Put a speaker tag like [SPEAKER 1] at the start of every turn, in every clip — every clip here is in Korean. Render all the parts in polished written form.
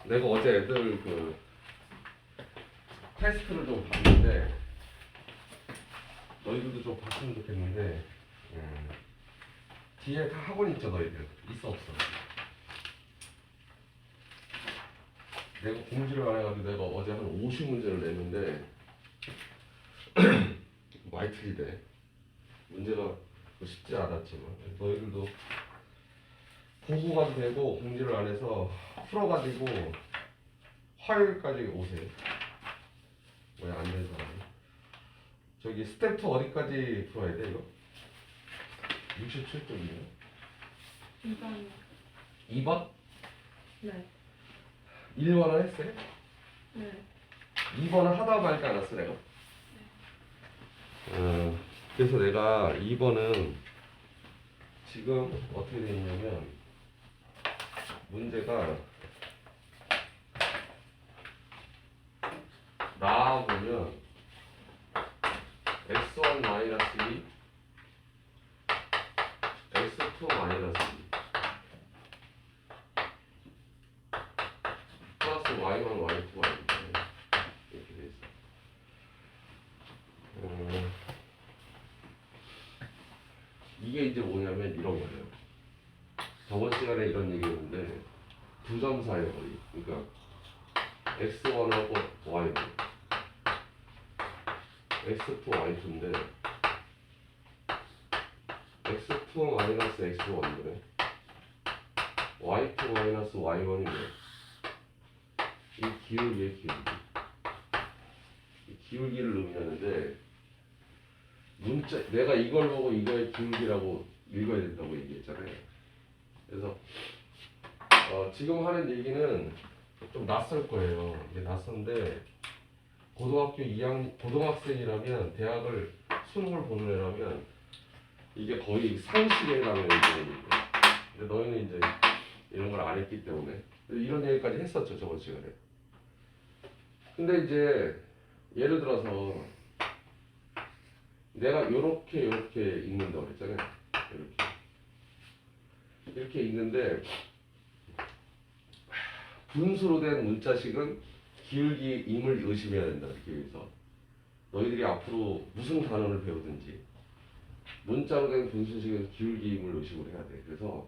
[SPEAKER 1] 내가 어제 애들 그 테스트를 좀 봤는데 너희들도 좀 봤으면 좋겠는데 뒤에 다 학원 있죠 너희들? 있어 없어? 내가 공지를 안 해가지고 내가 어제 한 50문제를 냈는데 많이 틀리대. 문제가 쉽지 않았지만 너희들도 보고 가도 되고 공지를 안 해서 풀어가지고 화요일까지 오세요. 왜 안 된 사람이? 저기 스텝 2 어디까지 풀어야 돼 이거? 67쪽이네요.
[SPEAKER 2] 2번이요.
[SPEAKER 1] 2번?
[SPEAKER 2] 네.
[SPEAKER 1] 1번은 했어요?
[SPEAKER 2] 네.
[SPEAKER 1] 2번은 하다 말지 않았어 내가? 그래서 내가 2번은 지금 어떻게 되어 있냐면 문제가 나와보면 x1 마이너스 2 x2 마이너스 2 플러스 y1 y2가 이렇게 돼 있어. 이게 이제 뭐냐면 이런 거예요. 저번 시간에 이런 얘기했는데 두 점 사이의 거리. 그러니까 x1하고 y1, x2, y2인데 x2 마이너스 x1이래. y2 마이너스 y1이래. 이 기울기의 기울기. 이 기울기를 의미하는데 문자 내가 이걸 보고 이거의 기울기라고 읽어야 된다고 얘기했잖아요. 그래서 지금 하는 얘기는 좀 낯설 거예요. 이게 낯선데 고등학생이라면 대학을 수능을 보는 애라면 이게 거의 상식에 해당하는 얘기예요. 근데 너희는 이제 이런 걸 안 했기 때문에 이런 얘기까지 했었죠 저번 시간에. 근데 이제 예를 들어서 내가 이렇게 읽는다고 그랬잖아요. 이렇게 읽는데 분수로 된 문자식은 기울기임을 의심해야 된다. 이렇게 해서 너희들이 앞으로 무슨 단어를 배우든지 문자로 된 분수식은 기울기임을 의심을 해야 돼. 그래서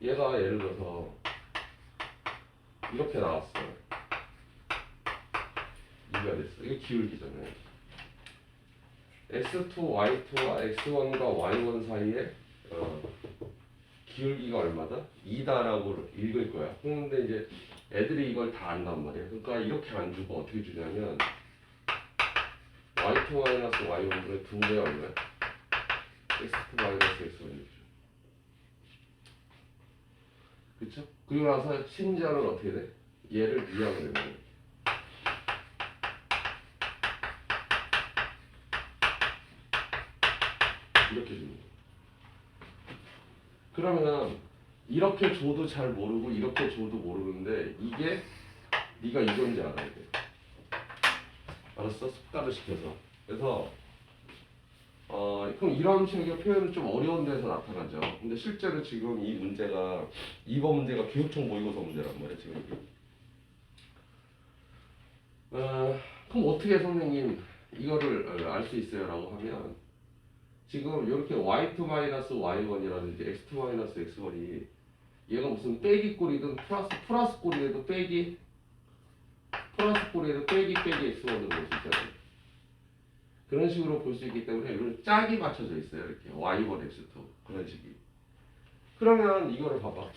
[SPEAKER 1] 얘가 예를 들어서 이렇게 나왔어. 이가 됐어. 이게 기울기잖아요. x2, y2와 x1과 y1 사이에 기울기가 얼마다? 2다라고 읽을 거야. 근데 이제 애들이 이걸 다 안단 말이야. 그러니까 이렇게 안 주고 어떻게 주냐면 y2 마이너스 y1분의 2배 얼마야? x2 마이너스 x1 이렇게 줘. 그쵸? 그리고 나서 심지어는 어떻게 돼? 얘를 이항을 해요. 이렇게 주는 거야. 그러면 이렇게 줘도 잘 모르고 이렇게 줘도 모르는데 이게 네가 이건지 알아야 돼. 알았어? 습관을 시켜서. 그래서 그럼 이런 식의 표현은 좀 어려운 데서 나타나죠. 근데 실제로 지금 이 문제가 2번 문제가 교육청 모의고사 문제란 말이야 지금 이게. 그럼 어떻게 선생님 이거를 알 수 있어요? 라고 하면 지금 이렇게 y2 마이너스 y1이라든지 x2 마이너스 x1이 얘가 무슨 빼기 꼴이든 플러스 꼴이라도 빼기 플러스 꼴이라도 빼기 x1으로 볼 수 있잖아요. 그런 식으로 볼 수 있기 때문에 이런 짝이 맞춰져 있어요. 이렇게 y1, x2 그런 식이. 그러면 이거를 봐봐.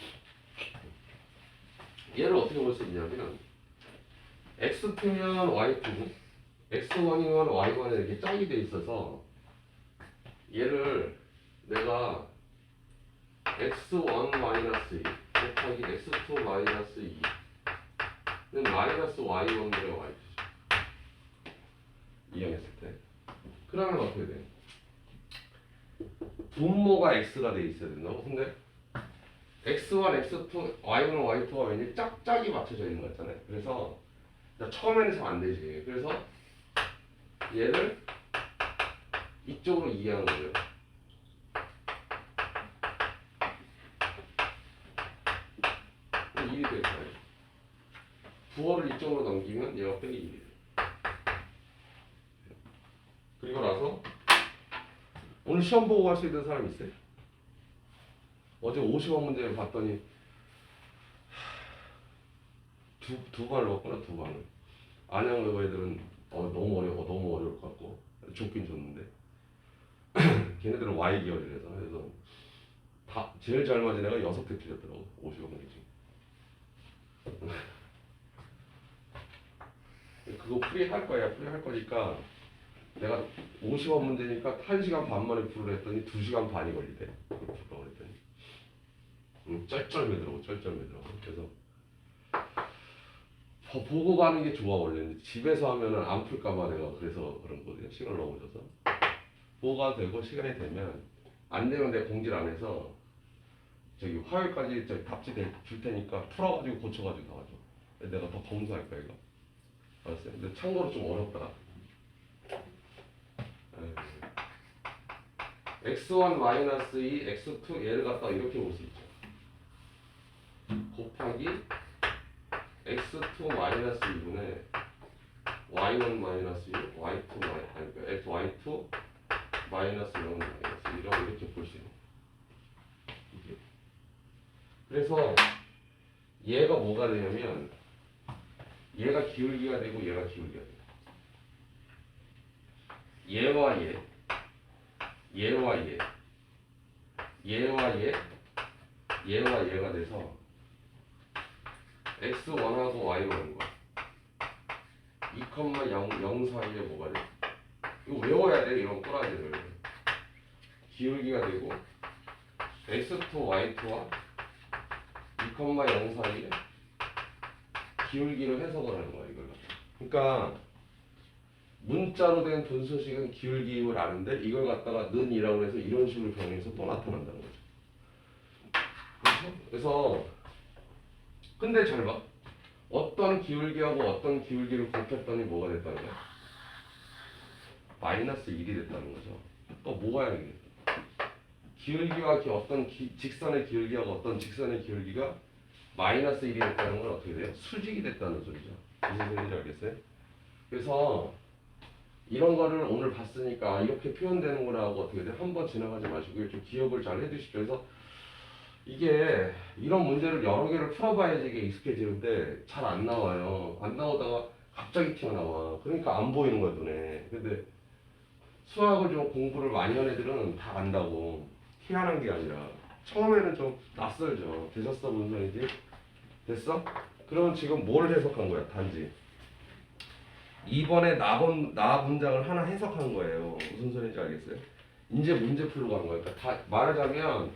[SPEAKER 1] 얘를 어떻게 볼 수 있냐면 x2면 y2, x1이면 y1에 이렇게 짝이 돼 있어서 얘를 내가 x1 마이너스 2 곱하기 x2 마이너스 2는 마이너스 y1분의 y2죠. 이용했을 때. 그러면 어떻게 돼? 분모가 x가 돼 있어야 된다고? 근데 x1, x2, y1, y2가 왠지 짝짝이 맞춰져 있는 거잖아요. 그래서 처음에는 잘 안 되지. 그래서 얘를 이쪽으로 이해하는 거예요. 일이 될까요? 9월을 이쪽으로 넘기면 얘가 빼기 1이에요. 그리고 나서 오늘 시험 보고 갈 수 있는 사람 있어요? 어제 50원 문제를 봤더니 두 번을 봤구나, 두 번을. 안양 외고 애들은 너무 어려울 것 같고 좋긴 좋는데 걔네들은 Y 계열이라서 그래서 다 제일 잘 맞은 애가 6대 틀렸더라고 50원 문제 중에. 그거 풀이 할 거야. 풀이 할 거니까 내가 50원 문제니까 1시간 반 만에 풀을 했더니 2시간 반이 걸리대. 그걸 풀라고 그랬더니 쩔쩔매더라고. 그래서 보고 가는 게 좋아. 원래는 집에서 하면은 안 풀까봐 내가 그래서 그런 거거든요. 시간을 너무 줘서 보고 가도 되고 시간이 되면 안 되면 내가 공지를 안 해서 저기 화요일까지 저기 답지 줄 테니까 풀어가지고 고쳐가지고 나와줘. 내가 더 검사할 거야 이거. 알았어요? 근데 참고로 좀 어렵더라. x1-2, x2 얘를 갖다가 이렇게 볼 수 있죠. 곱하기 x2-2분의 y1-6, y2 마이너스 0 마이너스 이렇게 볼 수 있는. 이게. 그래서 얘가 뭐가 되냐면 얘가 기울기가 되고 얘가 기울기가 돼요. 얘와 얘, 얘와 얘, 얘와 얘, 얘와 얘가 돼서 x1하고 y1인 거야. 2,0 사이에 뭐가 돼? 이거 외워야 돼. 이런 꼬라지를. 기울기가 되고 x2, y2와 2,0 사이에 기울기를 해석을 하는 거야. 이걸. 그러니까 문자로 된 분수식은 기울기임을 아는데 이걸 갖다가 는이라고 해서 이런 식으로 변해서 또 나타난다는 거죠. 그렇죠? 그래서 근데 잘 봐. 어떤 기울기하고 어떤 기울기를 곱했더니 뭐가 됐다는 거야? 마이너스 1이 됐다는 거죠. 또 뭐가 여기? 기울기와 어떤 직선의 기울기하고 어떤 직선의 기울기가 마이너스 1이 됐다는 건 어떻게 돼요? 수직이 됐다는 소리죠. 무슨 소리인지 알겠어요? 그래서 이런 거를 오늘 봤으니까 이렇게 표현되는구나 하고 어떻게 돼요? 한번 지나가지 마시고 좀 기억을 잘 해두십시오. 그래서 이게 이런 문제를 여러 개를 풀어봐야지 이게 익숙해지는데 잘 안 나와요. 안 나오다가 갑자기 튀어나와. 그러니까 안 보이는 거야 눈에. 근데 수학을 좀 공부를 많이 한 애들은 다 안다고. 희한한 게 아니라 처음에는 좀 낯설죠. 되셨어 문선이지? 됐어? 그러면 지금 뭘 해석한 거야? 단지 이번에 나 문장을 하나 해석한 거예요. 무슨 소리인지 알겠어요? 이제 문제 풀려고 한 거야. 그러니까 다 말하자면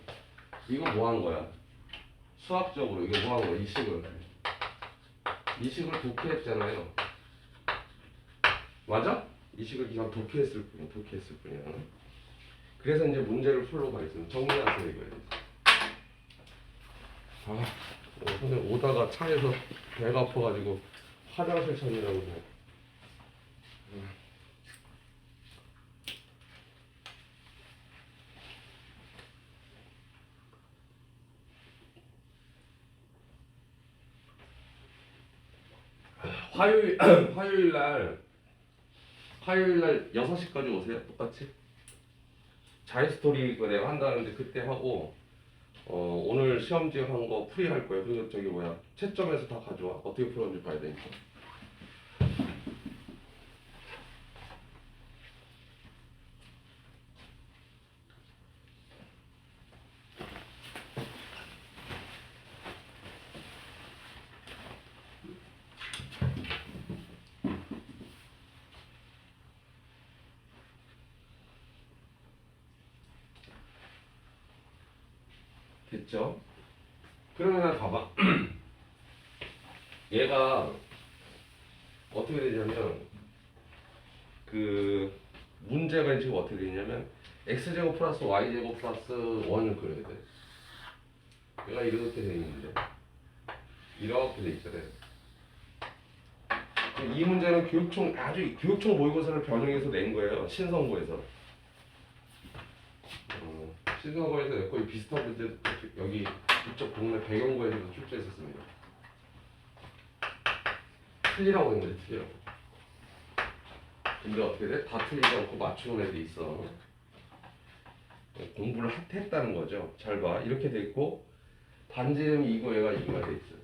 [SPEAKER 1] 이거 뭐 한 거야? 수학적으로 이거 뭐 한 거야? 이 식을 독해했잖아요. 맞아? 이 식을 그냥 독해했을 뿐이야. 그래서 이제 문제를 풀러 가겠습니다. 정리하세요 이거에 대해서. 오늘 오다가 차에서 배가 아파가지고 화장실 찾느라고 그냥. 화요일 날 6시까지 오세요. 똑같이. 자유스토리 그 내가 한다는데 그때 하고 오늘 시험지 한 거 풀이할 거예요. 그리고 저기 뭐야 채점에서 다 가져와. 어떻게 풀었는지 봐야 되니까. 됐죠? 그러면 봐봐. 얘가 어떻게 되냐면 그 문제가 지금 어떻게 되냐면 x제곱 플러스 y제곱 플러스 1을 그려야 돼. 얘가 이렇게 돼 있는데 이렇게 돼 있잖아요. 이 문제는 교육청 모의고사를 변형해서 낸 거예요. 신선고에서. 신선고에서 거의 비슷한 문제 여기 이쪽 동네 배경고에서도 출제했었습니다. 틀리라고 했는데 틀려. 근데 어떻게 돼? 다 틀리지 않고 맞추는 애들이 있어. 공부를 했다는 거죠. 잘 봐. 이렇게 돼 있고 반지름이 이거 얘가 2가 돼 있어.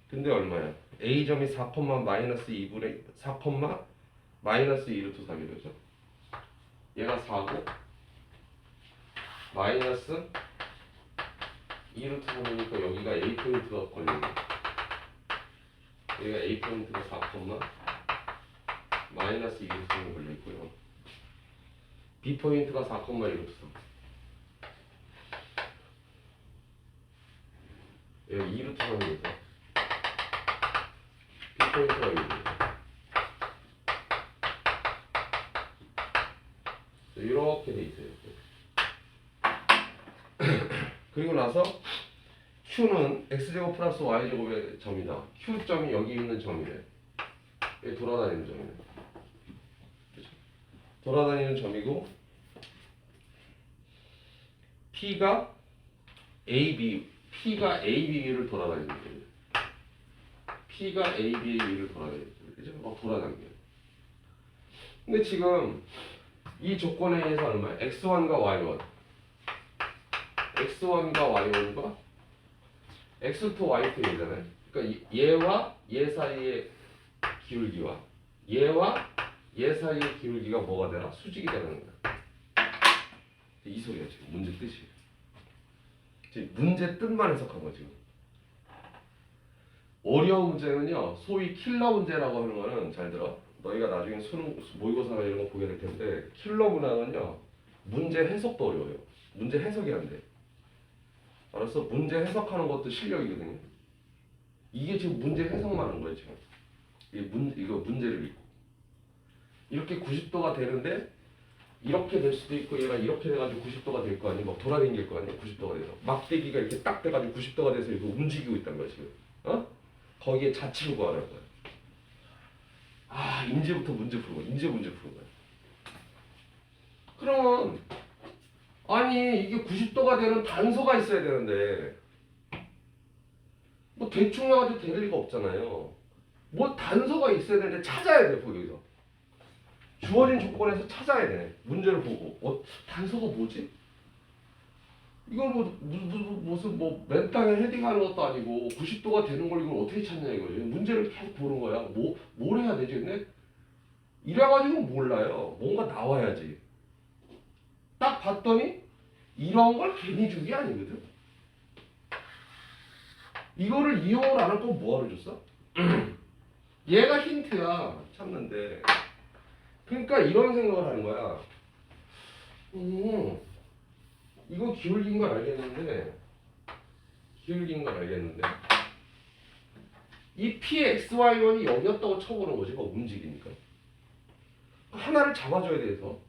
[SPEAKER 1] 근데 얼마야? A점이 4, 마이너스 2분의 4, 마이너스 2루트 4기로죠. 얘가 4고 마이너스 2루트 3이니까 여기가 A 포인트가 걸리네. 여기가 A 포인트가 4, 마이너스 2루트 3이 걸려있고요. B 포인트가 4, 1루트 3. 여기 2루트 3이니까 B 포인트가 여기. 이렇게 돼 있어요. 그리고 나서 Q는 X제곱 플러스 Y제곱의 점이다. Q점이 여기 있는 점이래. 여기 돌아다니는 점이네. 그렇죠? 돌아다니는 점이고 P가 AB를 돌아다니는 점이에요. P가 AB를 돌아다니는 점이에요. 그죠? 막 돌아다니는. 근데 지금 이 조건에 의해서 얼마야? X1과 Y1. X1과 Y1과 X2, Y2잖아요. 그러니까 얘와 얘 사이의 기울기와 얘와 얘 사이의 기울기가 뭐가 되나? 수직이 되는 거야. 이 소리야 지금 문제 뜻이. 지금 문제 뜻만 해석한 거 지금. 어려운 문제는요, 소위 킬러 문제라고 하는 거는 잘 들어. 너희가 나중에 수능 모의고사나 이런 거 보게 될 텐데 킬러 문항은요 문제 해석도 어려워요. 문제 해석이 안 돼. 알았어? 문제 해석하는 것도 실력이거든요. 이게 지금 문제 해석만 하는 거예요 지금. 이거 문제를 읽고 이렇게 90도가 되는데 이렇게 될 수도 있고 얘가 이렇게 돼가지고 90도가 될 거 아니야. 막 돌아다닐 거 아니야. 90도가 돼서 막대기가 이렇게 딱 돼가지고 90도가 돼서 이거 움직이고 있단 거야 지금. 어? 거기에 자치를 구하라는 거야. 아, 이제부터 문제 푸는 거야. 이제 문제 푸는 거야. 그러면 아니 이게 90도가 되는 단서가 있어야 되는데 뭐 대충 해가지고 될 리가 없잖아요. 뭐 단서가 있어야 되는데 찾아야 돼 거기서. 주어진 조건에서 찾아야 돼. 문제를 보고 단서가 뭐지? 이걸 무슨 뭐 맨땅에 헤딩하는 것도 아니고 90도가 되는 걸 이걸 어떻게 찾냐 이거지. 문제를 계속 보는 거야. 뭘 해야 되지? 근데 이래가지고 몰라요. 뭔가 나와야지. 딱 봤더니 이런 걸 괜히 준 게 아니거든. 이거를 이용을 안 할 거면 뭐하러 줬어? 얘가 힌트야. 찾는데. 그러니까 이런 생각을 하는 거야. 이거 기울긴 걸 알겠는데 이 PXY1이 여기였다고 쳐보는 거지. 막 움직이니까 하나를 잡아줘야 돼서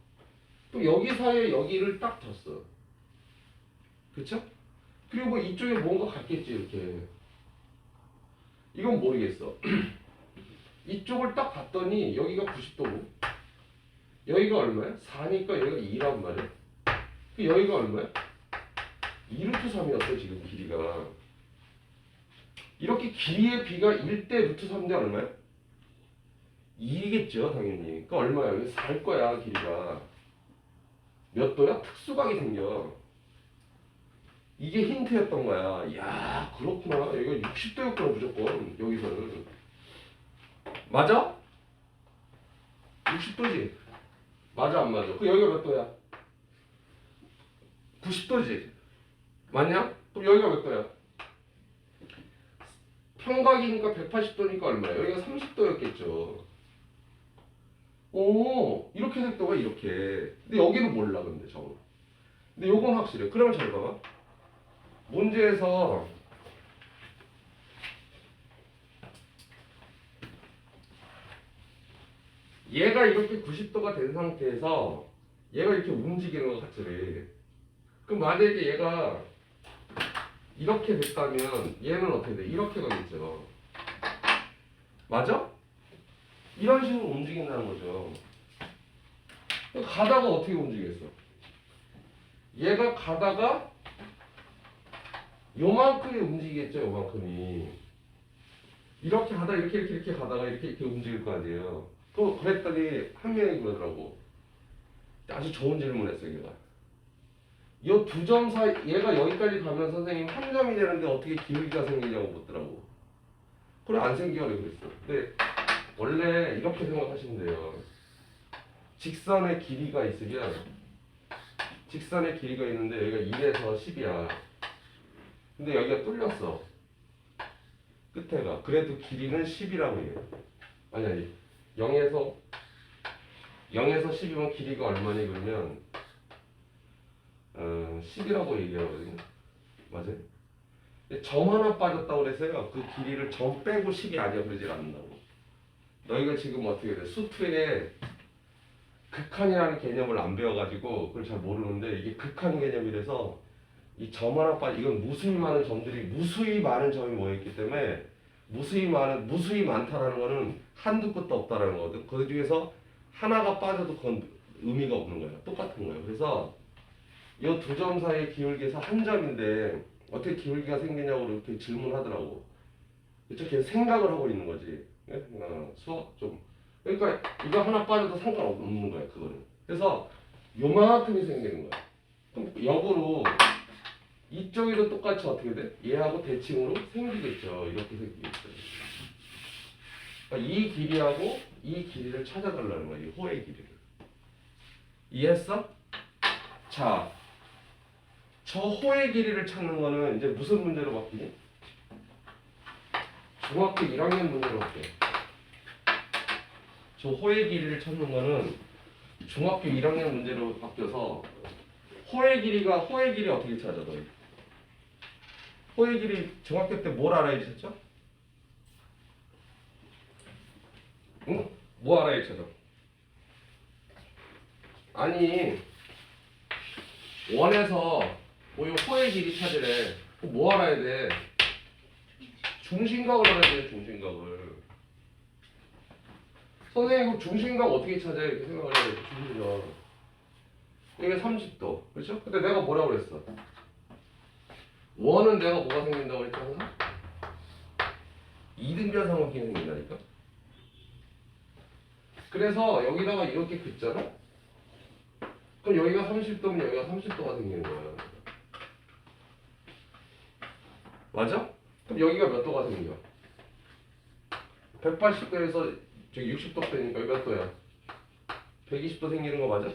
[SPEAKER 1] 또 여기 사이에 여기를 딱 뒀어. 그쵸? 그리고 뭐 이쪽에 뭔가 같겠지 이렇게. 이건 모르겠어. 이쪽을 딱 봤더니 여기가 90도고 여기가 얼마야? 4니까 여기가 2란 말이야. 여기가 얼마야? 2루트 3이었어 지금 길이가. 이렇게 길이의 b가 1대 루트 3인데 얼마야? 2겠죠 당연히. 그러니까 얼마야? 여기 4일 거야 길이가. 몇 도야? 특수각이 생겨. 이게 힌트였던 거야. 야 그렇구나. 여기가 60도였구나 무조건. 여기서는. 맞아? 60도지? 맞아 안 맞아? 그 여기가 몇 도야? 90도지? 맞냐? 그럼 여기가 몇 도야? 평각이니까 180도니까 얼마야? 여기가 30도였겠죠. 오, 이렇게 됐다가 이렇게. 근데 여기는 몰라, 근데 저거. 근데 요건 확실해. 그러면 잘 봐봐. 문제에서 얘가 이렇게 90도가 된 상태에서 얘가 이렇게 움직이는 것 같지. 그럼 만약에 얘가 이렇게 됐다면 얘는 어떻게 돼? 이렇게 가겠죠. 맞아? 이런 식으로 움직인다는 거죠. 가다가 어떻게 움직였어? 얘가 가다가 요만큼이 움직이겠죠, 요만큼이. 이렇게 가다가 이렇게 가다가 이렇게 움직일 거 아니에요. 또 그랬더니 한 명이 그러더라고. 아주 좋은 질문했어요, 얘가. 이 두 점 사이, 얘가 여기까지 가면 선생님 한 점이 되는데 어떻게 기울기가 생기냐고 묻더라고. 그래, 안 생겨요, 그랬어. 근데 원래 이렇게 생각하시면 돼요. 직선의 길이가 있으면, 직선의 길이가 있는데 여기가 1에서 10이야. 근데 여기가 뚫렸어. 끝에가. 그래도 길이는 10이라고 해요. 아니, 0에서 10이면 길이가 얼마니 그러면 10이라고 얘기하거든요. 맞아요? 근데 점 하나 빠졌다고 그래서요. 그 길이를 점 빼고 10이 아니야 그러질 않는다고. 너희가 지금 어떻게 돼? 수투에 극한이라는 개념을 안 배워가지고 그걸 잘 모르는데 이게 극한 개념이라서 이 점 하나 이건 무수히 많은 점들이 무수히 많은 점이 모여있기 때문에 무수히 많다라는 거는 한두 끝도 없다라는 거거든. 그 중에서 하나가 빠져도 그건 의미가 없는 거예요. 똑같은 거예요. 그래서 이 두 점 사이의 기울기에서 한 점인데 어떻게 기울기가 생기냐고 이렇게 질문하더라고. 그쵸? 걔 생각을 하고 있는 거지. 예? 수학 좀. 그러니까 이거 하나 빠져도 상관없는 거야, 그거는. 그래서 요만큼이 생기는 거야. 그럼 역으로 이쪽에도 똑같이 어떻게 돼? 얘하고 대칭으로 생기겠죠. 이렇게 생기겠죠. 그러니까 이 길이하고 이 길이를 찾아달라는 거야. 이 호의 길이를. 이해했어? 자, 저 호의 길이를 찾는 거는 이제 무슨 문제로 바뀌니? 중학교 1학년 문제로 바뀌어. 저 호의 길이를 찾는 거는 중학교 1학년 문제로 바뀌어서 호의 길이 어떻게 찾아, 너희? 호의 길이 중학교 때 뭘 알아야 찾죠? 응? 뭐 알아야 찾아? 아니, 원에서 뭐 호의 길이 찾으래. 뭐 알아야 돼? 중심각을 알아야 돼, 중심각을. 선생님, 그럼 중심각 어떻게 찾아요? 이렇게 생각을 해야 돼, 중심각. 이게 30도. 그렇죠? 근데 내가 뭐라고 그랬어? 원은 내가 뭐가 생긴다고 그랬잖아? 이등변 삼각형이 생긴다니까? 그래서 여기다가 이렇게 긋잖아? 그럼 여기가 30도면 여기가 30도가 생기는 거야. 맞아? 그럼 여기가 몇 도가 생겨? 180도에서 저기 60도 되니까 여기 몇 도야? 120도 생기는 거 맞아?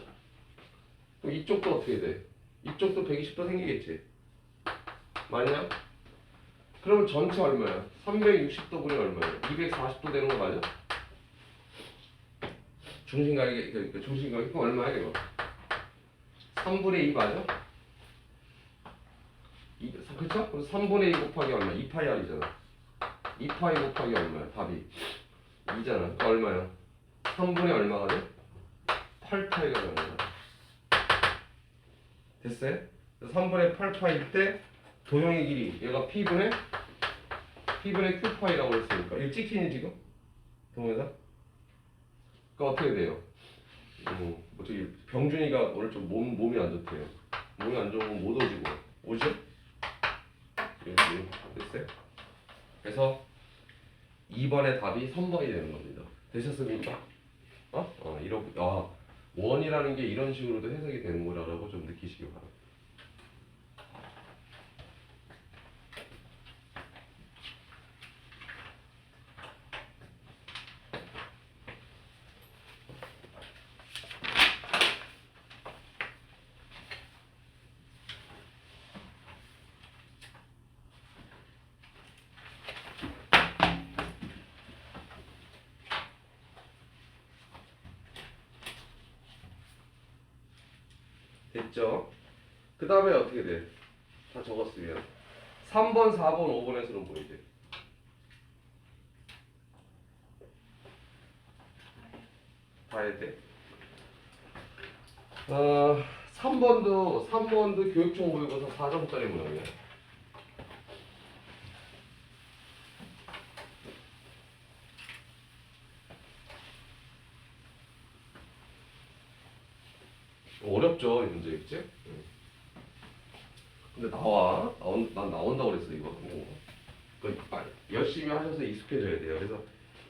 [SPEAKER 1] 그럼 이쪽도 어떻게 돼? 이쪽도 120도 생기겠지? 맞냐? 그러면 전체 얼마야? 360도분이 얼마야? 240도 되는 거 맞아? 중심각이, 중심각이 그럼 얼마야 이거? 3분의 2 맞아? 그쵸? 그래서 3분의 2 곱하기 얼마? 2파이 r이잖아. 2파이 곱하기 얼마야? 답이 2잖아. 그 얼마야? 3분의 얼마가 돼? 8파이가 되는 거야. 됐어요? 3분의 8파일 때 도형의 길이 얘가 P분의 Q파이라고 했으니까 이거 찍히니 지금? 동영상? 그럼 어떻게 돼요? 뭐 저기 병준이가 오늘 좀 몸이 안 좋대요. 몸이 안 좋으면 못 오지고 오죠? 됐어요? 그래서 2번의 답이 3번이 되는 겁니다. 되셨습니까? 이렇게 원이라는 게 이런 식으로도 해석이 되는 거라고 좀 느끼시기 바랍니다. 됐죠? 그 다음에 어떻게 돼? 다 적었으면 3번, 4번, 5번에서는 뭐 이제? 다 해야 돼? 3번도 교육정보교과서 4점짜리 모양이야. 어렵죠, 이 문제, 그치? 근데 난 나온다고 그랬어, 이거. 열심히 하셔서 익숙해져야 돼요. 그래서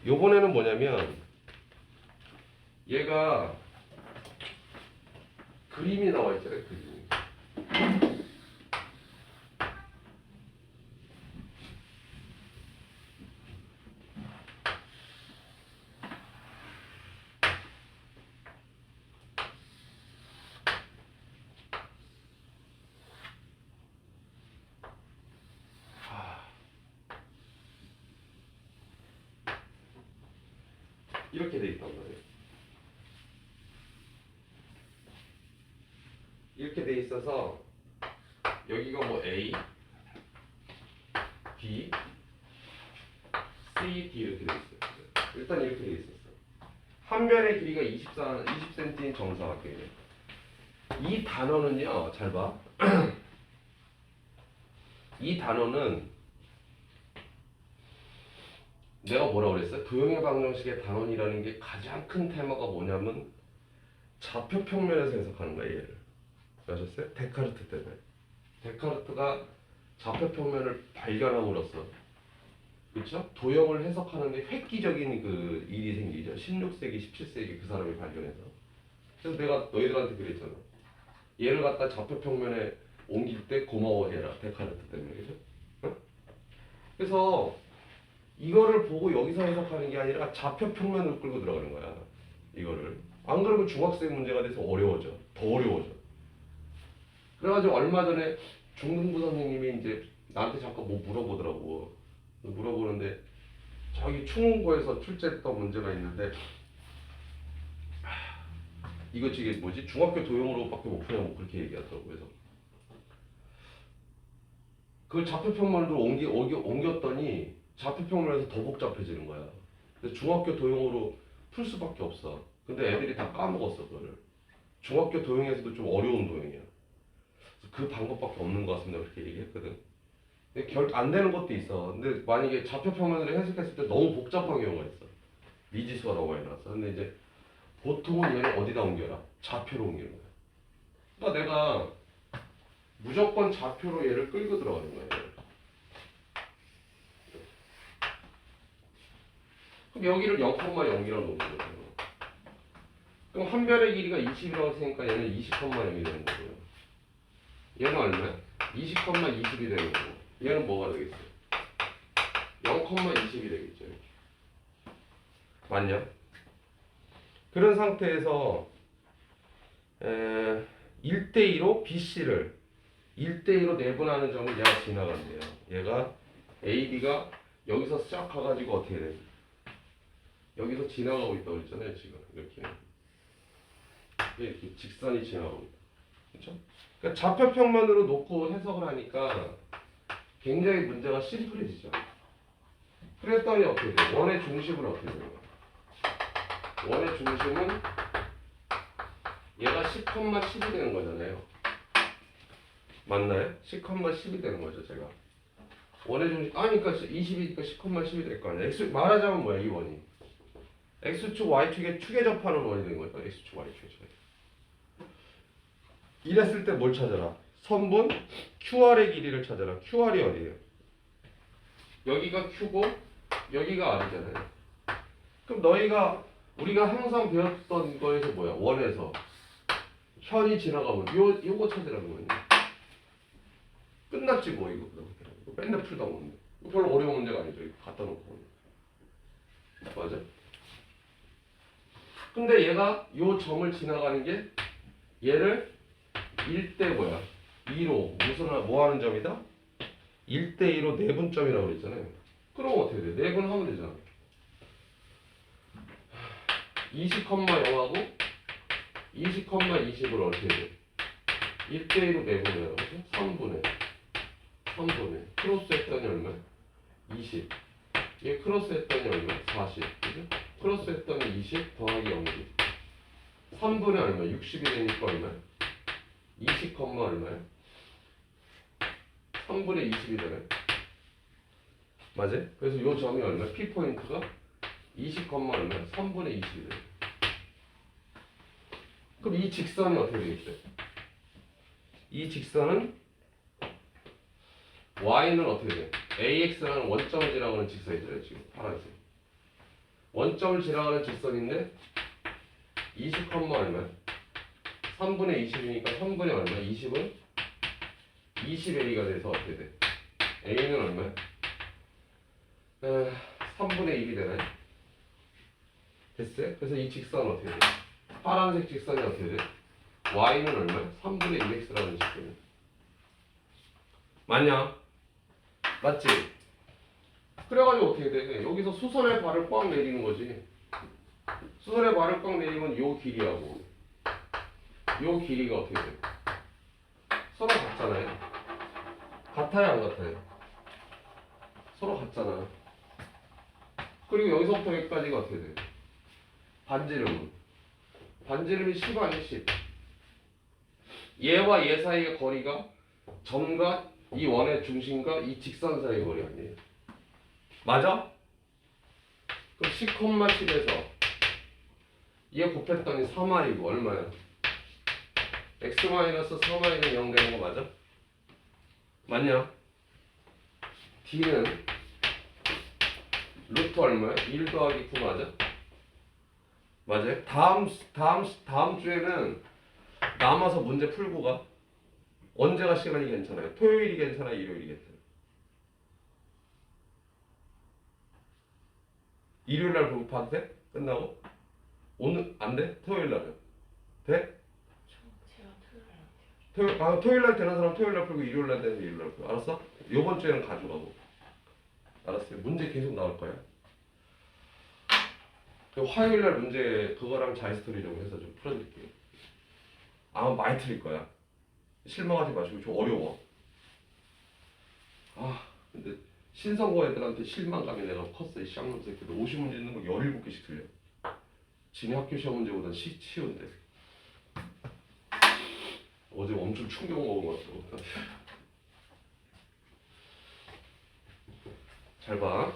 [SPEAKER 1] 요번에는 뭐냐면 얘가 그림이 나와 있잖아요. 그림이. 이렇게 돼 있단 말이에요. 이렇게 돼 있어서 여기가 뭐 A, B, C, D 이렇게 돼 있어요. 일단 이렇게 돼 있었어. 한 변의 길이가 20cm인 정사각형이에요. 이 단어는요, 잘 봐. 이 단어는 내가 뭐라 그랬어요? 도형의 방정식의 단원이라는 게 가장 큰 테마가 뭐냐면 좌표 평면에서 해석하는 거예요. 얘를 아셨어요? 데카르트 때문에. 데카르트가 좌표 평면을 발견함으로써 그렇죠? 도형을 해석하는 데 획기적인 그 일이 생기죠. 16세기, 17세기 그 사람이 발견해서. 그래서 내가 너희들한테 그랬잖아. 얘를 갖다 좌표 평면에 옮길 때 고마워해라. 데카르트 때문에. 그죠? 어? 그래서 이거를 보고 여기서 해석하는 게 아니라 좌표 평면을 끌고 들어가는 거야. 이거를. 안 그러면 중학생 문제가 돼서 어려워져. 더 어려워져. 그래가지고 얼마 전에 중등부 선생님이 이제 나한테 잠깐 뭐 물어보더라고. 물어보는데 저기 충원고에서 출제했던 문제가 있는데 이거 지금 뭐지? 중학교 도형으로밖에 못 푸냐고 그렇게 얘기하더라고. 그래서 그걸 좌표 평면으로 옮겼더니 좌표 평면에서 더 복잡해지는 거야. 그래서 중학교 도형으로 풀 수밖에 없어. 근데 애들이 다 까먹었어 그거를. 중학교 도형에서도 좀 어려운 도형이야. 그 방법밖에 없는 것 같습니다. 그렇게 얘기했거든. 근데 안 되는 것도 있어. 근데 만약에 좌표 평면으로 해석했을 때 너무 복잡한 경우가 있어. 미지수가 너무 많이 나왔어. 근데 이제 보통은 얘를 어디다 옮겨라? 좌표로 옮기는 거야. 그러니까 내가 무조건 좌표로 얘를 끌고 들어가는 거예요. 그럼 여기를 0,0이라고 놓는 거예요. 그럼 한 변의 길이가 20이라고 했으니까 얘는 20,0이 되는 거고요. 얘는 얼마야? 20,20이 되는 거고. 얘는 뭐가 되겠어요? 0,20이 되겠죠. 이렇게. 맞냐? 그런 상태에서 1대2로 BC를 1대2로 내분하는 점을 얘가 지나간대요. 얘가 AB가 여기서 시작해가지고 어떻게 돼? 여기서 지나가고 있다고 했잖아요. 지금 이렇게 직선이 지나가고 있다. 그렇죠? 그러니까 좌표 평면으로 놓고 해석을 하니까 굉장히 문제가 심플해지죠. 그랬더니 어떻게 돼? 원의 중심은 어떻게 되는 거야? 원의 중심은 얘가 10,10이 되는 거잖아요. 맞나요? 10,10이 되는 거죠, 제가. 원의 중심, 그러니까 20이니까 10,10이 될 거 아니야. 말하자면 뭐야, 이 원이? X축, Y축에 축에 접하는 원이 되는 거니까 X축, Y축에 접해. 이랬을 때 뭘 찾아라? 선분 QR의 길이를 찾아라. QR이 어디예요? 여기가 Q고 여기가 R이잖아요. 그럼 우리가 항상 배웠던 거에서 뭐야? 원에서 현이 지나가면 요거 찾으라는 거예요. 끝났지 뭐 이거 맨날 풀다 보는데 이거 별로 어려운 문제가 아니죠. 이거 갖다 놓고 맞아? 근데 얘가 요 점을 지나가는 게 얘를 1대 뭐야? 2로 뭐 하는 점이다? 1대2로 내분점이라고 그랬잖아요. 그럼 어떻게 돼? 내분하면 되잖아. 20,0하고 20,20을 어떻게 돼? 1대2로 내분해요. 3분의 크로스 했더니 얼마야? 20. 얘 크로스 했더니 얼마야? 40. 그죠? 크로스 했더니 20 더하기 0이지. 3분의 얼마? 60이 되니까 얼마야? 20, 얼마야? 3분의 20이 되네. 맞아? 그래서 이 점이 얼마야? P포인트가 20, 얼마야? 3분의 20이 돼. 그럼 이 직선이 어떻게 되겠어요? 이 직선은 Y는 어떻게 돼? AX라는 원점을 지나가는 직선이잖아요. 지금 파란색. 원점을 지나가는 직선인데 20, 얼마야? 3분의 20이니까 3분의 얼마? 20은 20A가 돼서 어떻게 돼? A는 얼마야? 3분의 1이 되나요? 됐어요? 그래서 이 직선은 어떻게 돼? 파란색 직선이 어떻게 돼? Y는 얼마야? 3분의 1X라는 직선이야. 맞냐? 맞지? 그래가지고 어떻게 돼? 여기서 수선의 발을 꽉 내리는 거지. 수선의 발을 꽉 내리면 요 길이하고 요 길이가 어떻게 돼? 서로 같잖아요. 같아요, 안 같아요? 서로 같잖아. 그리고 여기서부터 여기까지가 어떻게 돼? 반지름은? 반지름이 10 아니야, 10. 얘와 얘 사이의 거리가 점과 이 원의 중심과 이 직선 사이의 거리 아니에요? 맞아? 그럼 10,10에서 얘 곱했더니 3i고 얼마야? x-3i는 0 되는 거 맞아? 맞냐? d는 루트 얼마야? 1 더하기 9 맞아? 맞아요? 다음 주에는 남아서 문제 풀고 가. 언제가 시간이 괜찮아요? 토요일이 괜찮아요? 일요일이 괜찮아요? 일요일 날 그거 봐도 돼? 끝나고? 오늘 안 돼? 토요일 날은? 돼?
[SPEAKER 2] 제가 토요일 날 할게요.
[SPEAKER 1] 토요일 날 되는 사람 토요일 날 풀고 일요일 날 되는 일요일 날 풀고. 알았어? 요번 주에는 가져가고. 알았어요? 문제 계속 나올 거야. 그 화요일 날 문제 그거랑 자이스토리 좀 해서 좀 풀어드릴게요. 아마 많이 틀릴 거야. 실망하지 마시고 좀 어려워. 근데 신성고 애들한테 실망감이 내가 컸어. 이 쌍놈 새끼들 50문제 있는 거 17개씩 틀려. 지네 학교 시험 문제보다 쉬운데. 어제 엄청 충격 먹은 것 같아. 잘 봐.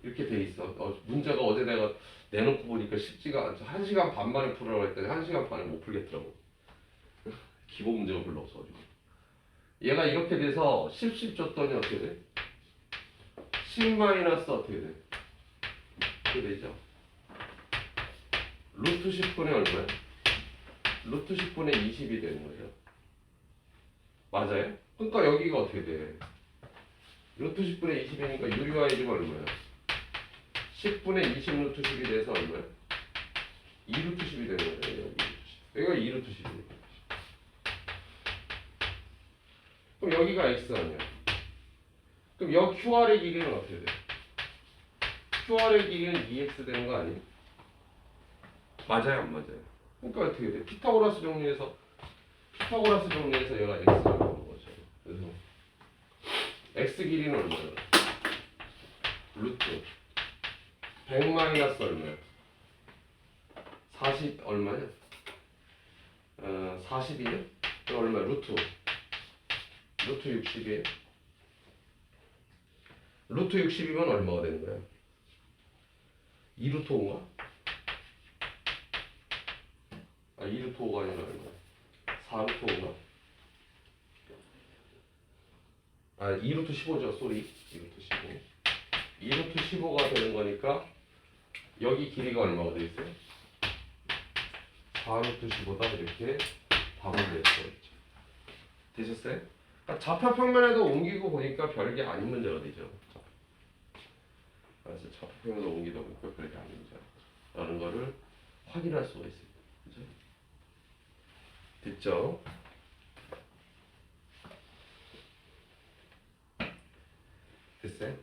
[SPEAKER 1] 이렇게 돼 있어. 문제가 어제 내가 내놓고 보니까 쉽지가 않죠. 1시간 반 만에 풀으라고 했더니 1시간 반에 못 풀겠더라고. 기본 문제가 별로 없어가지고. 얘가 이렇게 돼서 10 줬더니 어떻게 돼? 10 마이너스 어떻게 돼? 이렇게 되죠. 루트 10분의 얼마야? 루트 10분의 20이 되는 거죠. 맞아요? 그러니까 여기가 어떻게 돼? 루트 10분의 20이니까 유리와 1이 얼마야? 10분의 20 루트 10이 돼서 얼마야? 2 루트 10이 되는 거예요. 여기가 2 루트 10이니까. 그럼 여기가 x 아니야? 그럼 여기 QR의 길이는 어떻게 돼? QR의 길이는 2x 되는 거 아니야? 맞아요, 안 맞아요? 그러니까 어떻게 돼? 피타고라스 정리해서 얘가 x라고 하는 거죠. 그래서 x 길이는 얼마야? 루트 100 마이너스 얼마야? 40 얼마냐? 40이냐? 그럼 얼마야? 루트 60이에요? 루트 60이면 얼마가 되는 거야? 2루트 5인가? 2루트 5가 아니라 얼마야? 4루트 5인가? 2루트 15죠, 쏘리. 2루트 15. 2루트 15가 되는 거니까 여기 길이가 얼마가 돼 있어요? 4루트 15다 이렇게 답을 낼 수가 있죠. 되셨어요? 그러니까 좌표 평면에도 옮기고 보니까 별게 아닌 문제가 되죠. 그래서 좌표 평면에도 옮기다 보니까 별게 아닌 문제라는 거를 확인할 수가 있어요. 그죠? 됐죠? 됐어요?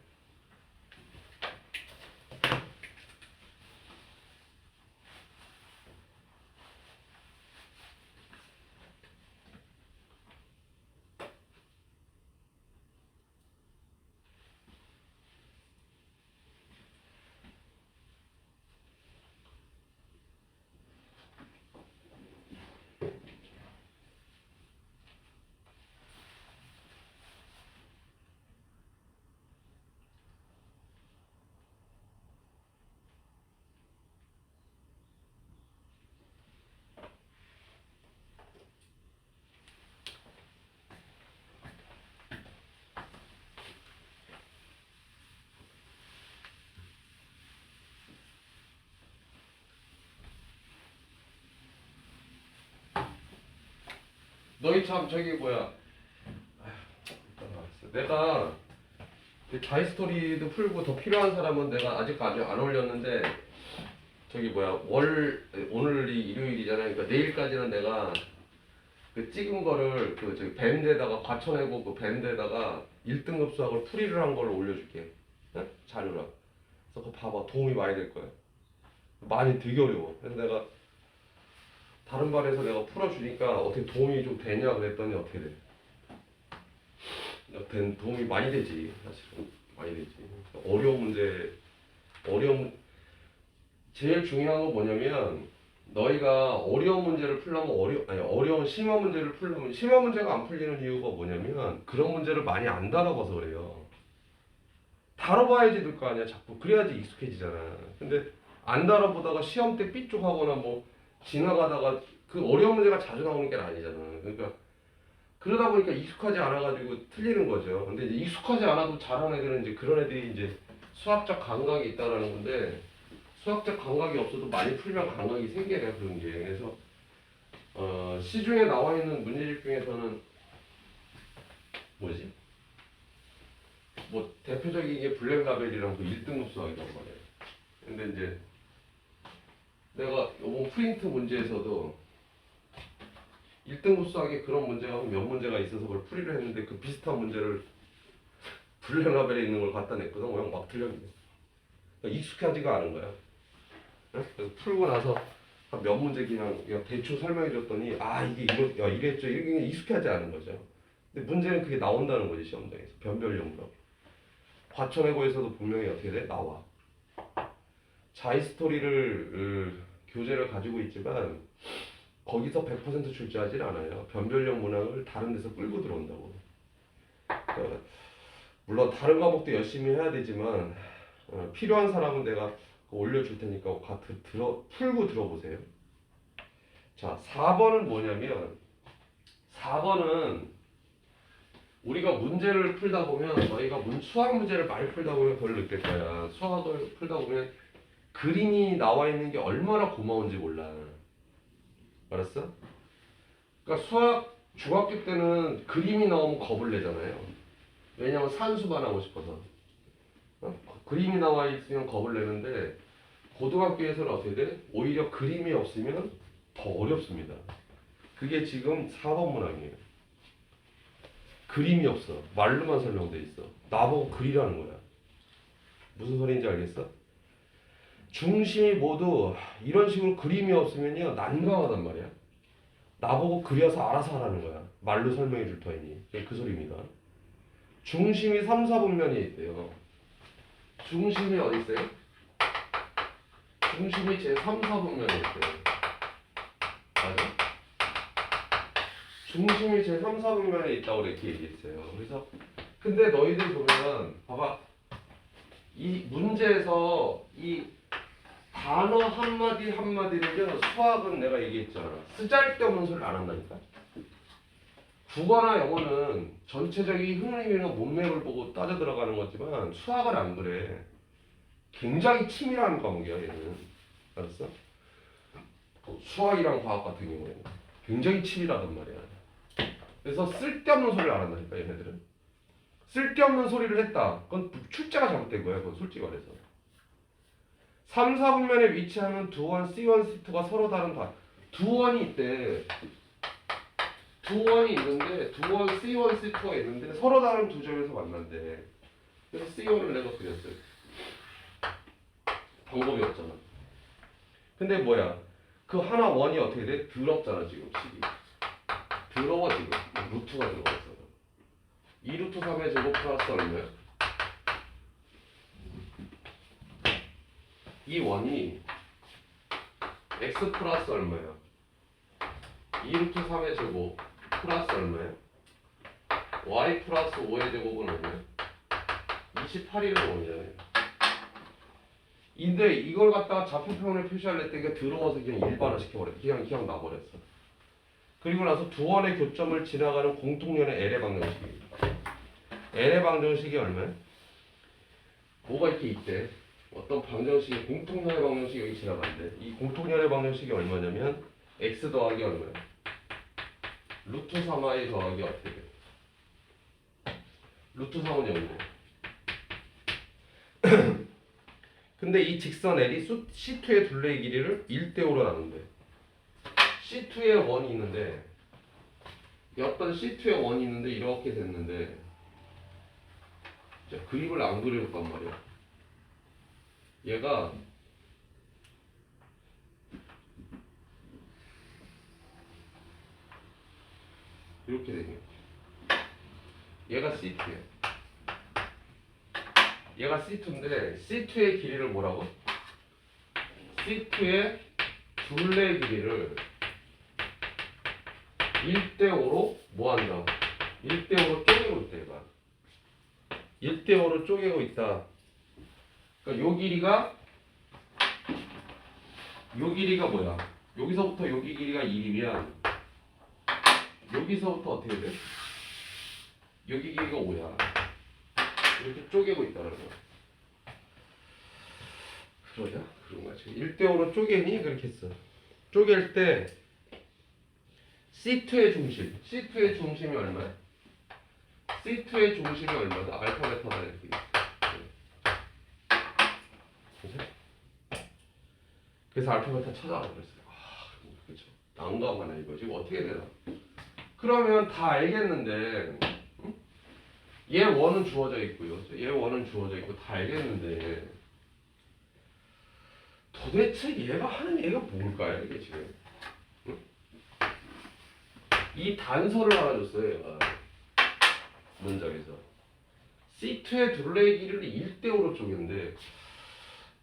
[SPEAKER 1] 너희 참 저기 뭐야? 아휴, 내가 자이스토리도 풀고 더 필요한 사람은 내가 아직까지 안 올렸는데 저기 뭐야 오늘이 일요일이잖아요. 그러니까 내일까지는 내가 그 찍은 거를 그 저기 밴드에다가 받쳐내고 그 밴드에다가 1등급 수학을 풀이를 한 걸로 올려줄게. 네? 자료랑. 그래서 그거 봐봐. 도움이 많이 될 거야. 많이 되게 어려워. 그래서 내가 다른 반에서 내가 풀어주니까 어떻게 도움이 좀 되냐 그랬더니 어떻게 돼? 도움이 많이 되지. 사실은 많이 되지. 어려운 문제, 어려운 제일 중요한 건 뭐냐면 너희가 어려운 문제를 풀려면 어려운 심화 문제를 풀려면 심화 문제가 안 풀리는 이유가 뭐냐면 그런 문제를 많이 안 다뤄봐서 그래요. 다뤄봐야지 될 거 아니야. 자꾸 그래야지 익숙해지잖아. 근데 안 다뤄보다가 시험 때 삐쪽하거나 뭐 지나가다가 그 어려운 문제가 자주 나오는 게 아니잖아. 그러니까 그러다 보니까 익숙하지 않아가지고 틀리는 거죠. 근데 이제 익숙하지 않아도 잘하는 애들은 이제 그런 애들이 이제 수학적 감각이 있다라는 건데 수학적 감각이 없어도 많이 풀면 감각이 생겨요. 그런 게. 그래서 시중에 나와 있는 문제집 중에서는 뭐지? 뭐 대표적인 게 블랙라벨이랑 그 1등급 수학이란 말이에요. 근데 이제 내가 이번 프린트 문제에서도 1등급 수학에 그런 문제가 몇 문제가 있어서 그걸 풀이를 했는데 그 비슷한 문제를 블랙라벨에 있는 걸 갖다 냈거든. 그냥 막 틀렸네. 그러니까 익숙하지가 않은 거야. 네? 그래서 풀고 나서 한 몇 문제 그냥 대충 설명해 줬더니 아 이게 이거 이랬죠. 이게 익숙하지 않은 거죠. 근데 문제는 그게 나온다는 거지 시험장에서 변별력으로. 과천외고에서도 분명히 어떻게 돼? 나와. 자이스토리를 교재를 가지고 있지만 거기서 100% 출제하진 않아요. 변별력 문항을 다른 데서 끌고 들어온다고. 그러니까 물론 다른 과목도 열심히 해야 되지만 필요한 사람은 내가 올려줄 테니까 풀고 들어보세요. 자, 4번은 뭐냐면 4번은 우리가 문제를 풀다 보면 너희가 수학 문제를 많이 풀다 보면 그걸 느낄 거야. 수학을 풀다 보면 그림이 나와 있는 게 얼마나 고마운지 몰라. 알았어? 그러니까 수학 중학교 때는 그림이 나오면 겁을 내잖아요. 왜냐면 산수만 하고 싶어서. 그림이 나와 있으면 겁을 내는데 고등학교에서는 어떻게 돼? 오히려 그림이 없으면 더 어렵습니다. 그게 지금 4번 문항이에요. 그림이 없어. 말로만 설명돼 있어. 나보고 그리라는 거야. 무슨 소리인지 알겠어? 중심이 모두 이런 식으로 그림이 없으면요 난감하단 말이야. 나보고 그려서 알아서 하라는 거야. 말로 설명해 줄 터이니. 그 소리입니다. 중심이 3, 4분면에 있대요. 중심이 어디 있어요? 중심이 제 3, 4분면에 있대요. 맞아? 중심이 제 3, 4분면에 있다고 이렇게 얘기했어요. 그래서 근데 너희들 보면 봐봐. 이 문제에서 이 단어 한마디 한마디를요 수학은 내가 얘기했잖아. 쓰잘데없는 소리를 안 한다니까. 국어나 영어는 전체적인 흐름이나 문맥을 보고 따져 들어가는 거지만 수학은 안 그래. 굉장히 치밀한 과목이야 얘는. 알았어? 수학이랑 과학 같은 경우에는 굉장히 치밀하단 말이야. 그래서 쓸데없는 소리를 안 한다니까 얘네들은. 쓸데없는 소리를 했다. 그건 출제가 잘못된 거야. 그건 솔직히 말해서. 3, 4분면에 위치하는 두원 C1, C2가 서로 다른 두원이 있대. 두원이 있는데 두원 C1, C2가 있는데 서로 다른 두 점에서 만난대. 그래서 C1을 내가 그렸어요. 방법이 없잖아. 근데 뭐야? 그 하나 원이 어떻게 돼? 더럽잖아 지금 식이. 더러워 지금. 루트가 들어갔어. 2루트 3의 제곱 플러스 얼마야? 이 원이 x 플러스 얼마야? 2루트 3의 제곱 플러스 얼마야? y 플러스 5의 제곱은 얼마야? 28이라는 원이잖아요. 근데 이걸 갖다가 좌표표현을 표시할 때 이게 더러워서 그냥 일반화 시켜버렸어. 그냥 놔버렸어. 그리고 나서 두 원의 교점을 지나가는 공통연의 L의 방정식이. L의 방정식이 얼마야? 뭐가 이렇게 있대. 어떤 방정식이 공통연의 방정식이 여기 지나간대. 이 공통연의 방정식이 얼마냐면 x 더하기 얼마야? 루트 3i 더하기 어떻게 돼? 루트 3은 0이고. 근데 이 직선 L이 C2의 둘레의 길이를 1대5로 나눈대. C2의 원이 있는데 어떤 C2의 원이 있는데 이렇게 됐는데 자, 그림을 안 그려줬단 말이야. 얘가 이렇게 되네. 얘가 C2야. 얘가 C2인데 C2의 길이를 뭐라고? C2의 둘레 길이를 1대5로 뭐 한다? 1대5로 쪼개고 있다 얘가. 1대5로 쪼개고 있다. 그러니까 요 길이가 뭐야? 여기서부터 여기 길이가 1이면 여기서부터 어떻게 돼? 여기 길이가 5야. 이렇게 쪼개고 있다는 거야. 그러냐? 그런 거야. 지금 1대5로 쪼개니? 그렇게 했어. 쪼갤 때 C2의 중심이 얼마야? C2의 중심이 얼마다? 알파 베타다 이렇게 있어. 그래서 알파 베타 찾아라 그랬어요. 그렇죠. 난감하네 이거 지금 어떻게 되나? 그러면 다 알겠는데 응? 얘 원은 주어져 있고요. 얘 원은 주어져 있고 다 알겠는데 도대체 얘가 하는 얘기가 뭘까요? 이게 지금 응? 이 단서를 알아줬어요. 얘가 문장에서 C2의 둘레의 길이를 1대5로 쪼갠데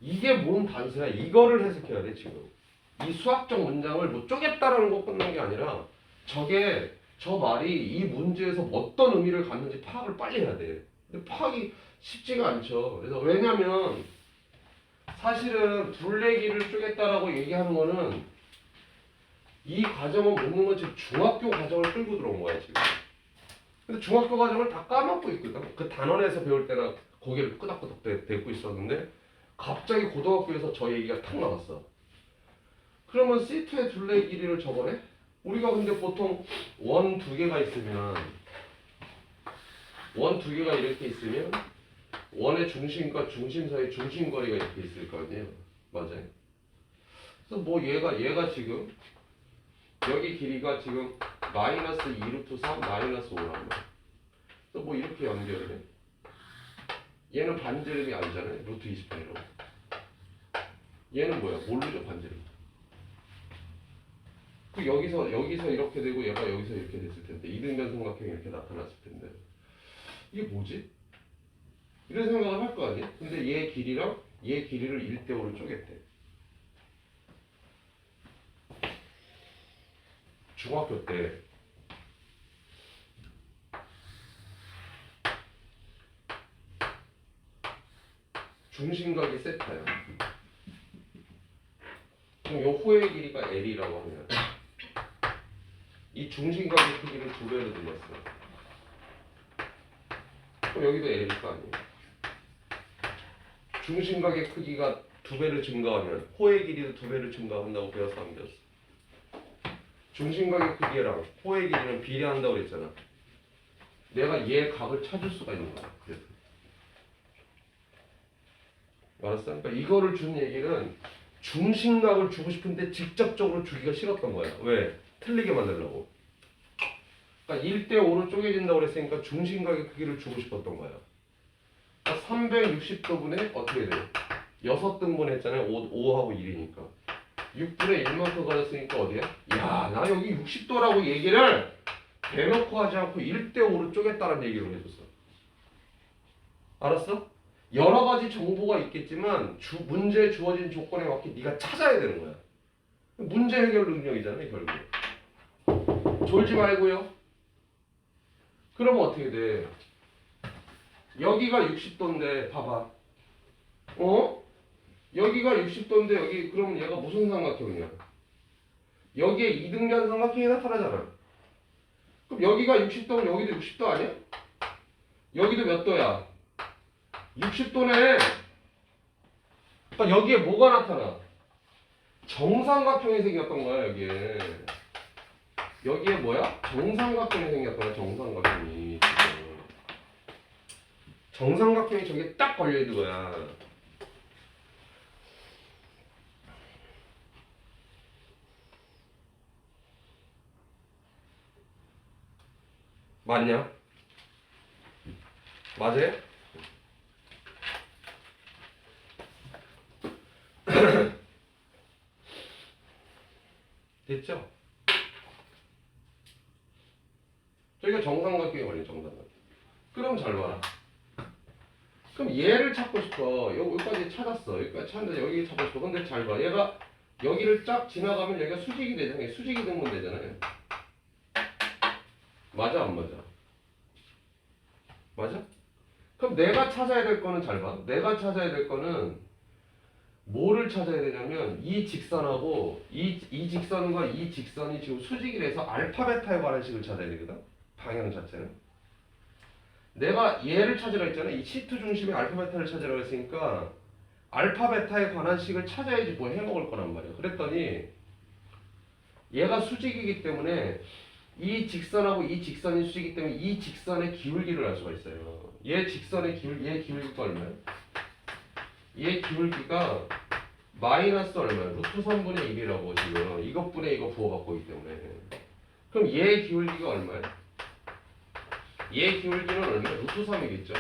[SPEAKER 1] 이게 뭔 단서야? 이거를 해석해야 돼 지금. 이 수학적 문장을 뭐 쪼갰다라는 거 끝난 게 아니라 저 말이 이 문제에서 어떤 의미를 갖는지 파악을 빨리 해야 돼. 근데 파악이 쉽지가 않죠. 그래서 왜냐면 사실은 둘레길을 쪼갰다라고 얘기하는 거는 이 과정은 묻는 건 지금 중학교 과정을 끌고 들어온 거야 지금. 근데 중학교 과정을 다 까먹고 있거든. 그 단원에서 배울 때나 고개를 끄덕끄덕 대고 있었는데 갑자기 고등학교에서 저 얘기가 탁 나왔어. 그러면 C2의 둘레 길이를 적어내? 우리가 근데 보통 원 두 개가 있으면 이렇게 있으면 원의 중심과 중심 사이 중심거리가 이렇게 있을 거 아니에요. 맞아요. 그래서 뭐 얘가 지금 여기 길이가 지금 마이너스 2루트 3 마이너스 5라는 거야. 그래서 뭐 이렇게 연결을 해. 얘는 반지름이 아니잖아요. 루트 28이라고. 얘는 뭐야? 모르죠 반지름. 그 여기서 이렇게 되고 얘가 여기서 이렇게 됐을 텐데 이등변 삼각형이 이렇게 나타났을 텐데 이게 뭐지? 이런 생각을 할 거 아니야? 근데 얘 길이랑 얘 길이를 1대5로 쪼갰대. 중학교 때 중심각이 세타야. 그럼 요 호의 길이가 L이라고 하면 이 중심각의 크기를 2배로 늘렸어. 그럼 여기도 L일 거 아니에요. 중심각의 크기가 2배를 증가하면 호의 길이도 2배를 증가한다고 배워서 안 배웠어. 중심각의 크기랑 호의 길이는 비례한다고 그랬잖아. 내가 얘 각을 찾을 수가 있는 거야. 그래서. 알았어? 그러니까 이거를 준 얘기는 중심각을 주고 싶은데 직접적으로 주기가 싫었던 거야. 왜? 틀리게 만들려고. 그러니까 1대5로 쪼개진다고 그랬으니까 중심각의 크기를 주고 싶었던 거야. 그러니까 360도분의 어떻게 돼? 6등분 했잖아요. 5하고 1이니까. 6분의 1만큼 가졌으니까 어디야? 야, 나 여기 60도라고 얘기를 대놓고 하지 않고 1대5로 쪼갰다는 얘기를 해줬어. 알았어? 여러 가지 정보가 있겠지만 문제에 주어진 조건에 맞게 네가 찾아야 되는 거야. 문제 해결 능력이잖아요, 결국. 졸지 말고요. 그러면 어떻게 돼? 여기가 60도인데 봐봐. 여기가 60도인데 여기 그러면 얘가 무슨 삼각형이야? 여기에 이등변 삼각형이 나타나잖아. 그럼 여기가 60도면 여기도 60도 아니야? 여기도 몇 도야? 60도네. 그러니까 여기에 뭐가 나타나? 정삼각형이 생겼던 거야 여기에. 여기에 뭐야? 정삼각형이 생겼거나 정삼각형이 지금. 정삼각형이 저기에 딱 걸려있는 거야. 맞냐? 맞아요? 됐죠? 저기가 정삼각형이 걸린 정삼각형. 그럼 잘 봐라. 그럼 얘를 찾고 싶어. 여기까지 찾았어. 여기까지 찾는데 여기 찾고 싶어. 근데 잘 봐. 얘가 여기를 쫙 지나가면 여기가 수직이 되잖아요. 수직이 되면 되잖아요. 맞아 안 맞아? 맞아? 그럼 내가 찾아야 될 거는 잘 봐. 내가 찾아야 될 거는 뭐를 찾아야 되냐면 이 직선하고 이 직선과 이 직선이 지금 수직이 돼서 알파 베타에 관한 식을 찾아야 되거든. 방향 자체는. 내가 얘를 찾으라 했잖아. 이 시트 중심의 알파 베타를 찾으라고 했으니까 알파 베타에 관한 식을 찾아야지 뭐 해먹을 거란 말이야. 그랬더니 얘가 수직이기 때문에 이 직선하고 이 직선이 수직이기 때문에 이 직선의 기울기를 알 수가 있어요. 얘 직선의 얘 기울기가 얼마야? 얘 기울기가 마이너스 얼마야? 루트 3분의 1이라고 지금 이것분의 이거 부호받고 있기 때문에. 그럼 얘 기울기가 얼마야? 얘 기울기는 얼마야? 루트 3이겠죠.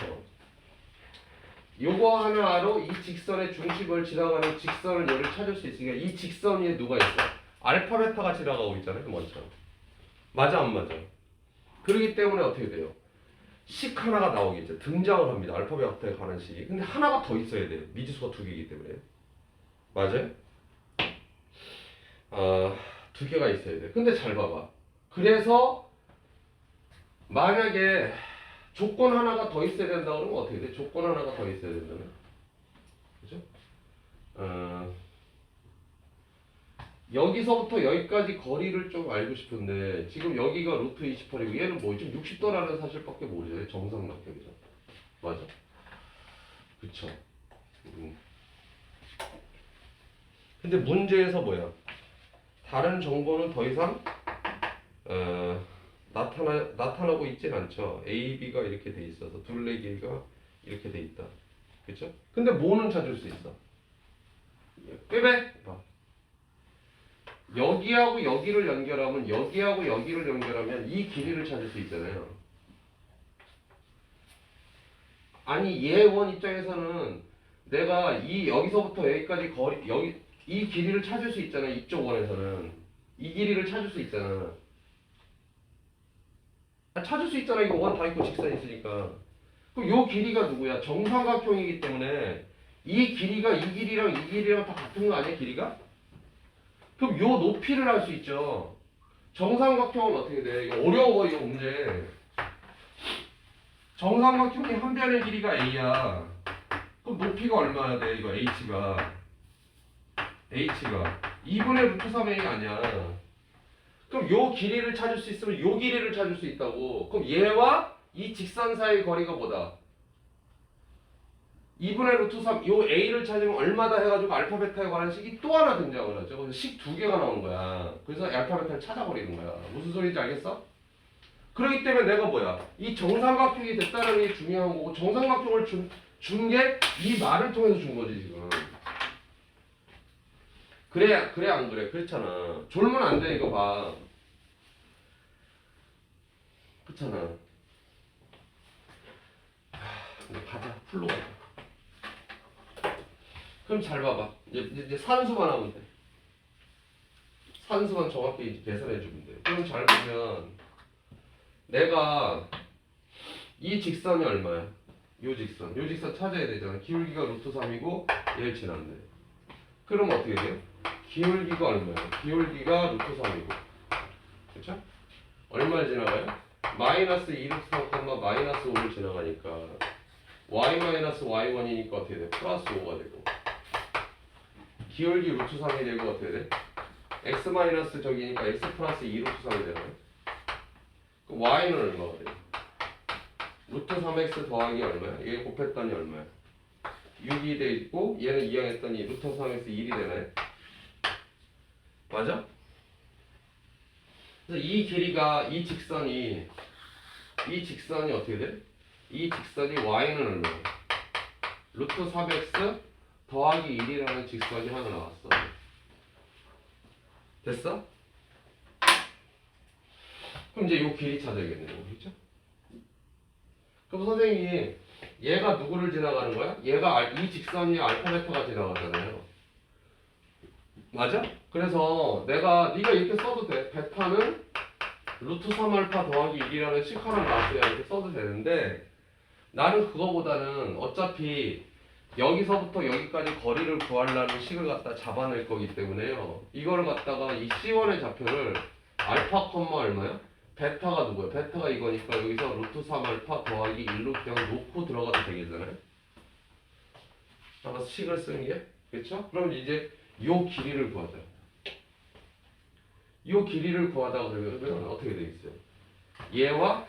[SPEAKER 1] 요거 하나로 이 직선의 중심을 지나가는 직선을 얘를 찾을 수 있으니까 이 직선 위에 누가 있어? 알파 베타가 지나가고 있잖아요. 먼저. 맞아 안 맞아? 그렇기 때문에 어떻게 돼요? 식 하나가 나오겠죠. 등장을 합니다. 알파 베타에 관한 식이. 근데 하나가 더 있어야 돼요. 미지수가 두 개이기 때문에. 맞아요? 두 개가 있어야 돼. 근데 잘 봐봐. 그래서 만약에 조건 하나가 더 있어야 된다 그러면 어떻게 돼? 조건 하나가 더 있어야 된다면? 그죠? 여기서부터 여기까지 거리를 좀 알고 싶은데 지금 여기가 루트 28이고 얘는 뭐 지금 60도라는 사실밖에 모르죠. 정삼각형이죠. 맞아? 그쵸? 근데 문제에서 뭐야? 다른 정보는 더 이상 나타나고 있진 않죠. A, B가 이렇게 돼 있어서 둘레 길이가 이렇게 돼 있다. 그쵸? 근데 뭐는 찾을 수 있어? 빼빼! 봐. 여기하고 여기를 연결하면 여기하고 여기를 연결하면 이 길이를 찾을 수 있잖아요. 아니 얘 원 입장에서는 내가 이 여기서부터 여기까지 거리 여기 이 길이를 찾을 수 있잖아. 이쪽 원에서는 이 길이를 찾을 수 있잖아. 찾을 수 있잖아. 이거 원 다 있고 직선 있으니까. 그럼 요 길이가 누구야? 정삼각형이기 때문에 이 길이가 이 길이랑 이 길이랑 다 같은 거 아니야? 길이가? 그럼 요 높이를 알 수 있죠. 정삼각형은 어떻게 돼? 이거 어려워 이거 문제. 정삼각형이 한 변의 길이가 a야. 그럼 높이가 얼마나 돼? 이거 h가 2분의 루트 3a 아니야. 그럼 요 길이를 찾을 수 있으면 요 길이를 찾을 수 있다고. 그럼 얘와 이 직선 사이의 거리가 뭐다? 2분의 루트 3, 요 a를 찾으면 얼마다 해가지고 알파 베타에 관한 식이 또 하나 등장을 하죠. 그래서 식 두 개가 나오는 거야. 그래서 알파 베타를 찾아버리는 거야. 무슨 소리인지 알겠어? 그렇기 때문에 내가 뭐야? 이 정삼각형이 됐다는 게 중요한 거고 정삼각형을 준 게 이 말을 통해서 준 거지 지금. 그래 안 그래? 그렇잖아. 졸면 안 돼 이거 봐. 그렇잖아. 근데 가자 풀로 가자. 그럼 잘 봐봐. 이제 산수만 하면 돼. 산수만 정확히 이제 계산해 주면 돼. 그럼 잘 보면 내가 이 직선이 얼마야? 요 직선 찾아야 되잖아. 기울기가 루트 3이고 얘를 지났네. 그럼 어떻게 돼요? 기울기가 얼마야? 기울기가 루트 3이고 그쵸? 얼마를 지나가요? 마이너스 2 루트 3, 마이너스 5를 지나가니까 y 마이너스 y1이니까 어떻게 돼? 플러스 5가 되고 기울기 루트 3이 되고 어떻게 돼? x 마이너스 저기니까 x 플러스 2 루트 3이 되나요? 그럼 y는 얼마가 돼? 루트 3x 더하기 얼마야? 얘 곱했더니 얼마야? 6이 돼 있고 얘는 이항했더니 루트 3x 1이 되나요? 맞아? 그래서 이 길이가 이 직선이 어떻게 돼? 이 직선이 y는 얼마야? 루트 3x 더하기 1이라는 직선이 하나 나왔어. 됐어? 그럼 이제 요 길이 찾아야겠네요. 그렇죠? 그럼 선생님이 얘가 누구를 지나가는 거야? 얘가 이 직선이 알파 베타가 지나가잖아요. 맞아? 그래서 네가 이렇게 써도 돼. 베타는 루트 3알파 더하기 1이라는 식 하나 나왔어야 이렇게 써도 되는데 나는 그거보다는 어차피 여기서부터 여기까지 거리를 구하려는 식을 갖다 잡아낼 거기 때문에요. 이거를 갖다가 이 C1의 좌표를 알파 콤마 얼마야? 베타가 누구야? 베타가 이거니까 여기서 루트 3알파 더하기 1로 그냥 놓고 들어가도 되겠잖아요. 따라서 식을 쓰는 게 그렇죠? 그럼 이제 요 길이를 구하자. 요 길이를 구하다 그러면 어떻게 되겠어요? 얘와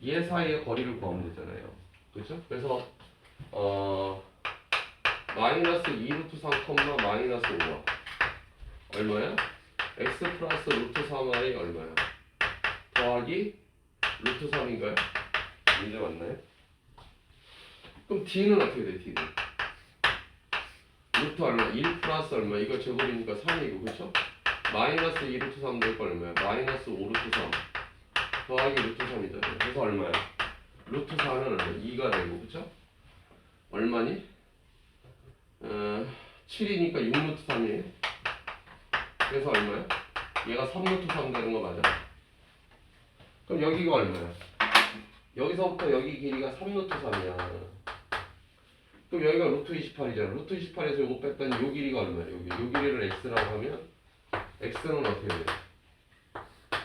[SPEAKER 1] 얘 사이의 거리를 구하면 되잖아요. 그렇죠? 그래서 마이너스 2 루트 3 콤마 마이너스 5와 얼마야? x 플러스 루트 3y 얼마야? 더하기 루트 3인가요? 문제 맞나요? 그럼 d는 어떻게 돼? d는 루트 얼마? 1 플러스 얼마? 이거 제곱이니까 3이고 그렇죠? 마이너스 2 루트 3 될 거 얼마야? 마이너스 5 루트 3 더하기 루트 3이잖아요. 그래서 얼마야? 루트 4는 얼마? 2가 되고 그쵸? 얼마니? 7이니까 6 루트 3이에요. 그래서 얼마야? 얘가 3 루트 3 되는 거 맞아? 그럼 여기가 얼마야? 여기서부터 여기 길이가 3 루트 3이야. 그럼 여기가 루트 28이잖아. 루트 28에서 요거 뺐더니 요 길이가 얼마야? 요 길이를 x라고 하면 x는 어떻게 돼?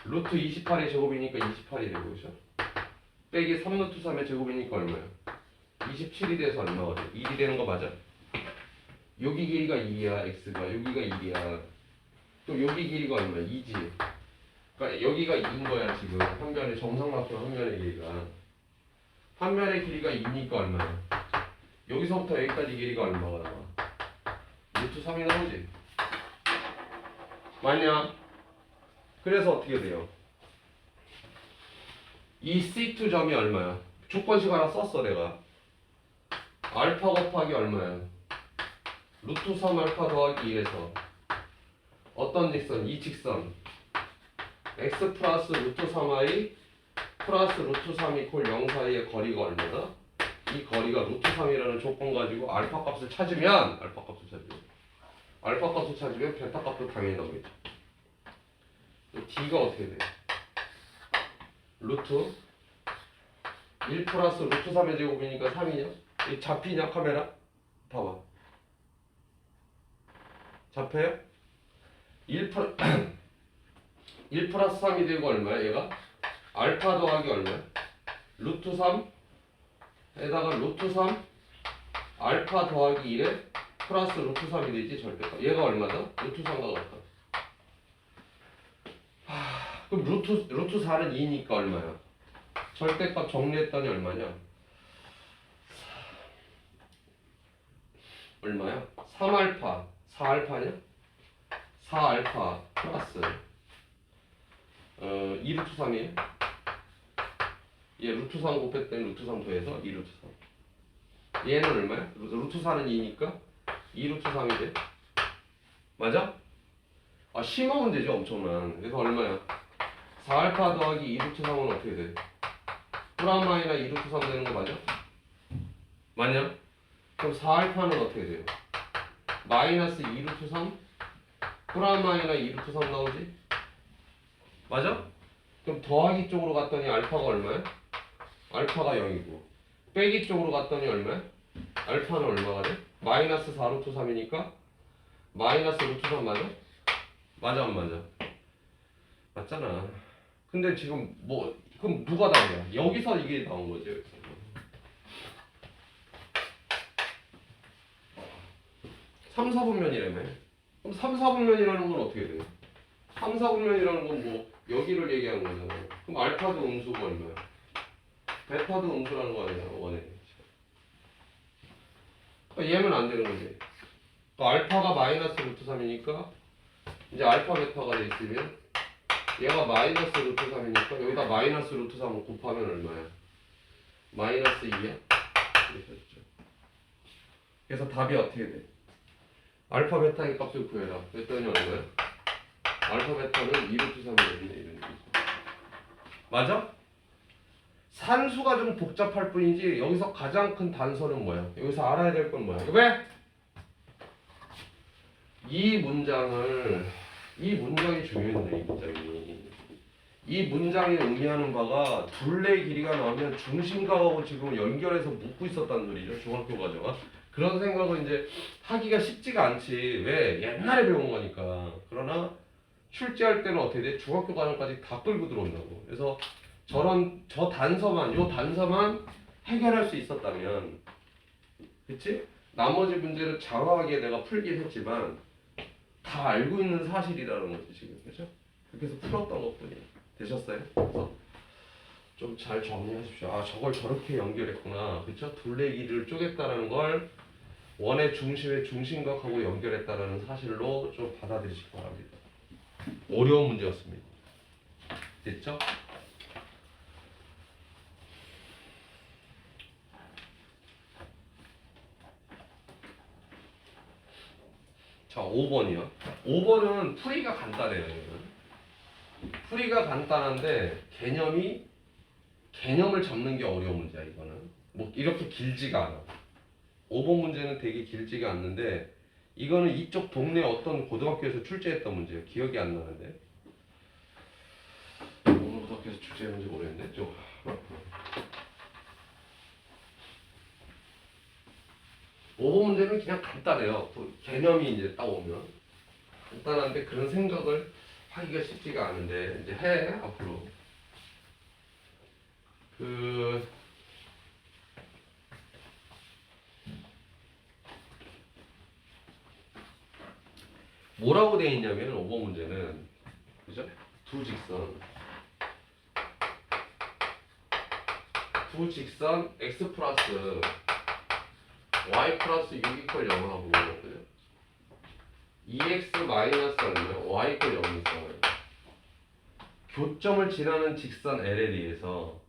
[SPEAKER 1] 루트 28의 제곱이니까 28이 되고 그죠? 빼기 3 루트 3의 제곱이니까 얼마야? 27이 돼서 얼마가 돼? 1이 되는 거 맞아? 여기 길이가 2야 x가 여기가 1이야. 그럼 여기 길이가 얼마야? 2지. 그러니까 여기가 2인 거야 지금 한 변의 정상각형 한 변의 길이가. 한 변의 길이가 2니까 얼마야? 여기서부터 여기까지 길이가 얼마가 나와? 루트 3이 나오지? 맞냐? 그래서 어떻게 돼요? 이 C2 점이 얼마야? 조건식 하나 썼어 내가. 알파 곱하기 얼마야? 루트 3 알파 더하기 1에서 어떤 직선? 이 직선 x 플러스 루트 3y 플러스 루트 3 이퀄 0 사이의 거리가 얼마다? 이 거리가 루트 3이라는 조건 가지고 알파 값을 찾으면 베타 값도 당연히 나오겠죠. d가 어떻게 돼? 루트 1 플러스 루트 3의 제곱이니까 3이냐? 이 잡히냐 카메라? 봐봐. 잡혀요? 1 플러스 3이 되고 얼마야 얘가? 알파 더하기 얼마야? 루트 3에다가 루트 3 알파 더하기 1에 플러스 루트 3이 되지 절대값. 얘가 얼마다? 루트 3과 같다. 그럼 루트 4는 2니까 얼마야? 절대값 정리했더니 얼마냐? 얼마야? 3알파 4알파냐? 4알파 플러스 2 루트 3이에요? 얘 루트 3 곱했더니 루트 3 더해서 2 루트 3. 얘는 얼마야? 루트 4는 2니까 2 루트 3이 돼? 맞아? 아 심하면 되죠 엄청난. 그래서 얼마야? 4알파 더하기 2 루트 3은 어떻게 돼? 프라마이나 2 루트 3 되는 거 맞아? 맞냐? 그럼 4알파는 어떻게 돼요? 마이너스 2 루트 3 프라마이나 2 루트 3 나오지? 맞아? 그럼 더하기 쪽으로 갔더니 알파가 얼마야? 알파가 0이고 빼기 쪽으로 갔더니 얼마야? 알파는 얼마가 돼? 마이너스 4 루트 3이니까 마이너스 루트 3 맞아? 맞아 안 맞아? 맞잖아. 근데 지금 뭐 그럼 누가 답이야? 여기서 이게 나온 거지 여기서. 3, 4분면이라며. 그럼 3, 4분면이라는 건 어떻게 돼? 3, 4분면이라는 건 뭐 여기를 얘기하는 거잖아. 그럼 알파도 음수가 얼마야? 베타도 음수라는 거 아니야 원에. 그러니까 얘면 안 되는 거지. 그러니까 알파가 마이너스 루트 3이니까 이제 알파 베타가 돼 있으면 얘가 마이너스 루트 3이니까 여기다 마이너스 루트 3을 곱하면 얼마야? 마이너스 2야? 그래서 답이 어떻게 돼? 알파 베타의 값을 구해라. 그랬더니 얼마야? 알파 베타는 2 루트 3이 되겠네. 이런 얘기죠. 맞아? 산수가 좀 복잡할 뿐이지 여기서 가장 큰 단서는 뭐야? 여기서 알아야 될 건 뭐야? 왜? 이 문장이 중요한데, 이 문장이. 이 문장이 의미하는 바가 둘레의 길이가 나오면 중심각하고 지금 연결해서 묶고 있었다는 소리죠. 중학교 과정은. 그런 생각은 이제 하기가 쉽지가 않지. 왜? 옛날에 배운 거니까. 그러나 출제할 때는 어떻게 돼? 중학교 과정까지 다 끌고 들어온다고. 그래서 저 단서만, 요 단서만 해결할 수 있었다면, 그치? 나머지 문제를 장황하게 내가 풀긴 했지만 다 알고 있는 사실이라는 거지 지금. 그죠? 그렇게 해서 풀었던 것뿐이야. 되셨어요? 그래서 좀 잘 정리하십시오. 아, 저걸 저렇게 연결했구나. 그쵸? 둘레 길이를 쪼갰다는 걸 원의 중심의 중심각하고 연결했다는 사실로 좀 받아들이시기 바랍니다. 어려운 문제였습니다. 됐죠? 자, 5번이요. 5번은 풀이가 간단해요. 풀이가 간단한데 개념을 잡는 게 어려운 문제야. 이거는 뭐 이렇게 길지가 않아. 5번 문제는 되게 길지가 않는데 이거는 이쪽 동네 어떤 고등학교에서 출제했던 문제예요. 기억이 안 나는데 어느 고등학교에서 출제했는지 모르겠네. 좀 5번 문제는 그냥 간단해요. 개념이 이제 딱 오면 간단한데 그런 생각을 하기가 쉽지가 않은데 이제 해 앞으로 그 뭐라고 돼 있냐면 5번 문제는 그죠? 두 직선 x 플러스 y 플러스 6 이퀄 0하고 그죠? 2x 마이너스 얼마야? y 이퀄 0이 있어. 교점을 지나는 직선 L에 대해서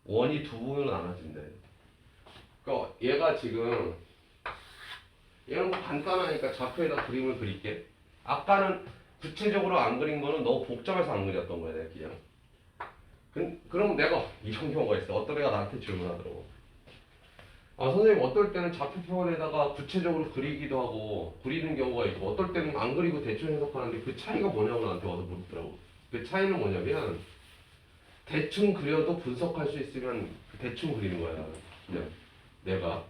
[SPEAKER 1] 원이 두 부분으로 나눠진대. 그러니까 얘가 지금 얘는 뭐 간단하니까 좌표에다 그림을 그릴게. 아까는 구체적으로 안 그린 거는 너무 복잡해서 안 그렸던 거야, 내가 그냥. 그럼 내가 이런 경우가 있어. 어떤 애가 나한테 질문하더라고. 아, 선생님 어떨 때는 좌표표에다가 구체적으로 그리기도 하고 그리는 경우가 있고 어떨 때는 안 그리고 대충 해석하는데 그 차이가 뭐냐고 나한테 와서 물었더라고. 그 차이는 뭐냐면 대충 그려도 분석할 수 있으면 대충 그리는 거야. 그냥 내가.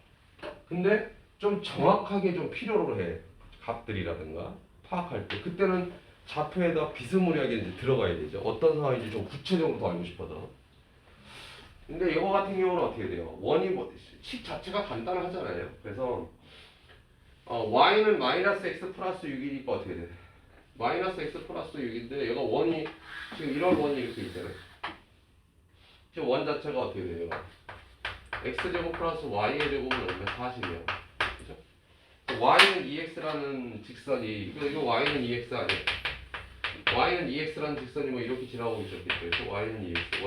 [SPEAKER 1] 근데 좀 정확하게 좀 필요로 해. 값들이라든가 파악할 때. 그때는 좌표에다 비스무리하게 이제 들어가야 되죠. 어떤 상황인지 좀 구체적으로 더 알고 싶어서. 근데 이거 같은 경우는 어떻게 돼요? 원이 식 자체가 간단하잖아요. 그래서 y는 마이너스 x 플러스 6이니까 어떻게 돼? 마이너스 x 플러스 6인데 얘가 원이 지금 이런 원이 이렇게 있잖아요. 지금 원 자체가 어떻게 돼요? x제곱 플러스 y의 제곱은 얼마? 40이야. 그죠? y는 2x라는 직선이 이거 y는 2x 아니야? y는 2x라는 직선이 뭐 이렇게 지나가고 있었겠죠. 그래서 y는 2x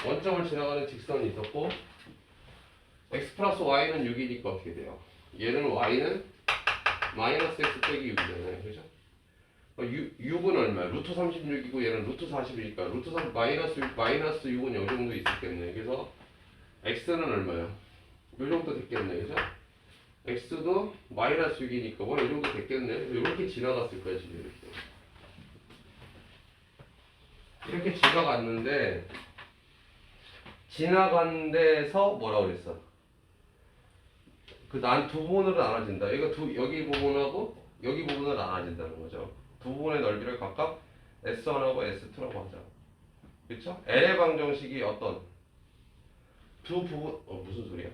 [SPEAKER 1] 원점을 지나가는 직선이 있었고 x 플러스 y는 6이니까 어떻게 돼요? 얘는 y는 마이너스 x 빼기 6이잖아요. 그죠? 6은 얼마야? 루트 36이고 얘는 루트 40이니까 루트 3 마이너스 6은 이 정도 있었겠네. 그래서 x는 얼마야? 요 정도 됐겠네. 그죠? x도 마이너스 6이니까 뭐 이 정도 됐겠네. 이렇게 지나갔을 거야 지금 이렇게 지나갔는데 지나간 데서 뭐라고 그랬어? 그 난 두 부분으로 나눠진다. 여기 부분하고 여기 부분으로 나눠진다는 거죠. 두 부분의 넓이를 각각 S1하고 S2라고 하자. 그쵸? L의 방정식이 어떤? 두 부분, 무슨 소리야?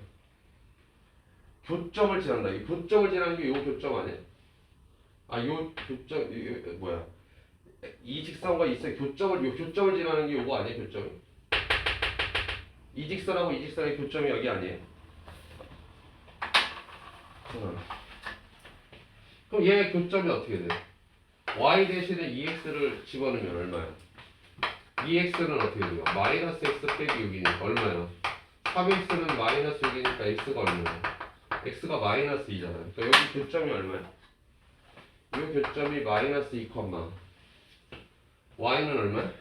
[SPEAKER 1] 교점을 지난다. 이 교점을 지나는 게 요 교점 아니야? 요 교점, 뭐야? 이 직선과 이 직선 교점을 지나는 게 요거 아니야? 교점이? 이 직선하고 이 직선의 교점이 여기 아니에요? 그럼 얘의 교점이 어떻게 돼? y 대신에 2x를 집어넣으면 얼마야? 2x는 어떻게 돼요? 마이너스 x 빼기 6이니까 얼마야? 3x는 마이너스 6이니까 x가 얼마야? x가 마이너스 2잖아. 그러니까 여기 교점이 얼마야? 이 교점이 마이너스 2, y는 얼마야?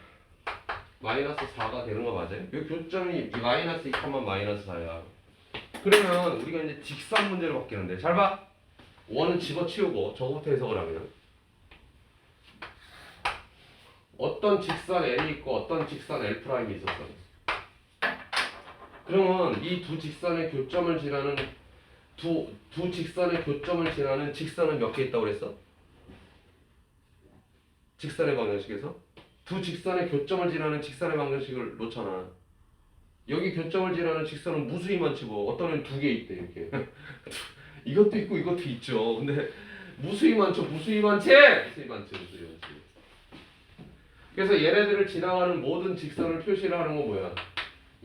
[SPEAKER 1] 마이너스 4가 되는 거 맞아요? 이 교점이 이 마이너스 2, 마이너스 4야. 그러면 우리가 이제 직선 문제를 바뀌는데 잘 봐. 원은 집어치우고 저거부터 해석을 하면 어떤 직선 L이 있고 어떤 직선 L'이 있었어. 그러면 이 두 직선의 교점을 지나는 두 직선의 교점을 지나는 직선은 몇 개 있다고 그랬어? 직선의 방정식에서 두 직선의 교점을 지나는 직선의 방정식을 놓잖아. 여기 교점을 지나는 직선은 무수히 많지 뭐. 어떤 애는 2개 있대 이렇게. 이것도 있고 이것도 있죠. 근데 무수히 많죠. 무수히 많지. 무수히 많지. 무수히 많지. 그래서 얘네들을 지나가는 모든 직선을 표시를 하는 건 뭐야?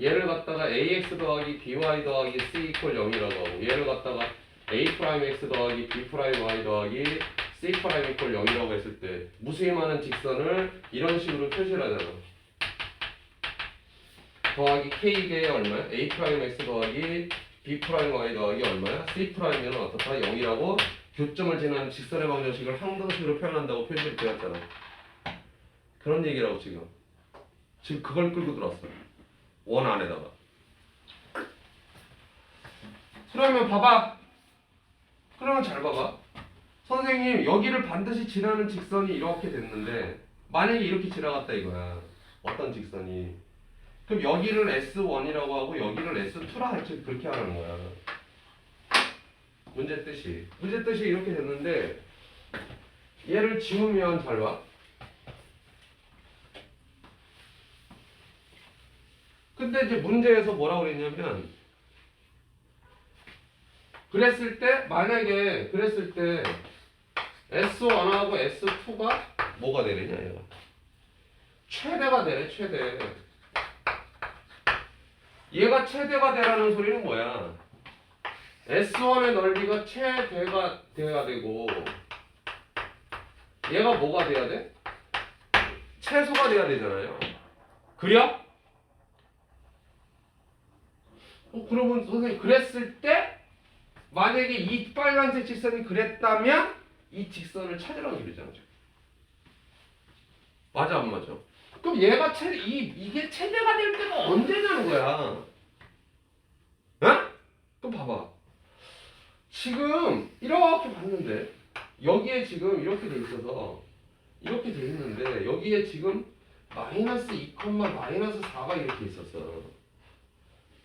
[SPEAKER 1] 얘를 갖다가 ax 더하기 by 더하기 c 이퀄 0이라고 하고 얘를 갖다가 a'x 더하기 b'y 더하기 c 프라임 이퀄 0이라고 했을 때 무수히 많은 직선을 이런 식으로 표시를 하잖아. 더하기 k의 얼마야? a'x 더하기 b'y 더하기 얼마야? c'는 어떻다? 0이라고 교점을 지나는 직선의 방정식을 항등식으로 표현한다고 표시를 되었잖아. 그런 얘기라고 지금 그걸 끌고 들어왔어. 원 안에다가. 그러면 봐봐. 그러면 잘 봐봐. 선생님 여기를 반드시 지나는 직선이 이렇게 됐는데 만약에 이렇게 지나갔다 이거야. 어떤 직선이. 그럼 여기를 S1이라고 하고 여기를 S2라 할지 그렇게 하라는 거야. 문제 뜻이 이렇게 됐는데 얘를 지우면 잘 봐. 근데 이제 문제에서 뭐라고 그랬냐면 만약에 그랬을 때 S1하고 S2가 뭐가 되느냐 얘가 최대가 되네. 최대. 얘가 최대가 되라는 소리는 뭐야? S1의 넓이가 최대가 돼야 되고 얘가 뭐가 돼야 돼? 최소가 돼야 되잖아요. 그려? 그러면 선생님 그랬을 때 만약에 이 빨간색 직선이 그랬다면 이 직선을 찾으라고 그러잖아. 맞아 안 맞아? 그럼 얘가 이게 최대가 될 때가 언제냐는 거야. 어? 그럼 봐봐. 지금 이렇게 봤는데 여기에 지금 이렇게 돼 있어서 이렇게 돼 있는데 여기에 지금 마이너스 2, 마이너스 4가 이렇게 있었어.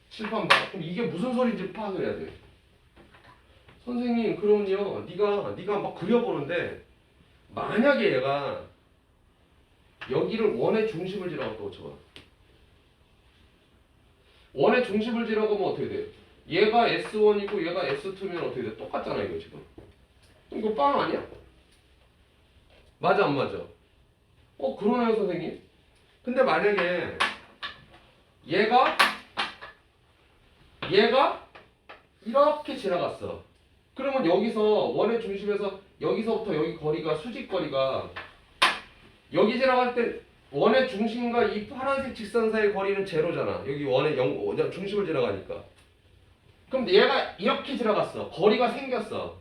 [SPEAKER 1] 칠판 봐. 그럼 이게 무슨 소리인지 파악을 해야 돼. 선생님 그럼요. 네가 막 그려보는데 만약에 얘가 여기를 원의 중심을 지나갔다고 쳐봐. 원의 중심을 지나가면 어떻게 돼? 얘가 S1이고 얘가 S2면 어떻게 돼? 똑같잖아 이거 지금. 이거 빵 아니야? 맞아 안 맞아? 그러네요 선생님. 근데 만약에 얘가 이렇게 지나갔어. 그러면 여기서 원의 중심에서 여기서부터 여기 거리가 수직거리가 여기 지나갈 때 원의 중심과 이 파란색 직선 사이의 거리는 제로잖아. 여기 원의 중심을 지나가니까. 그럼 얘가 이렇게 지나갔어. 거리가 생겼어.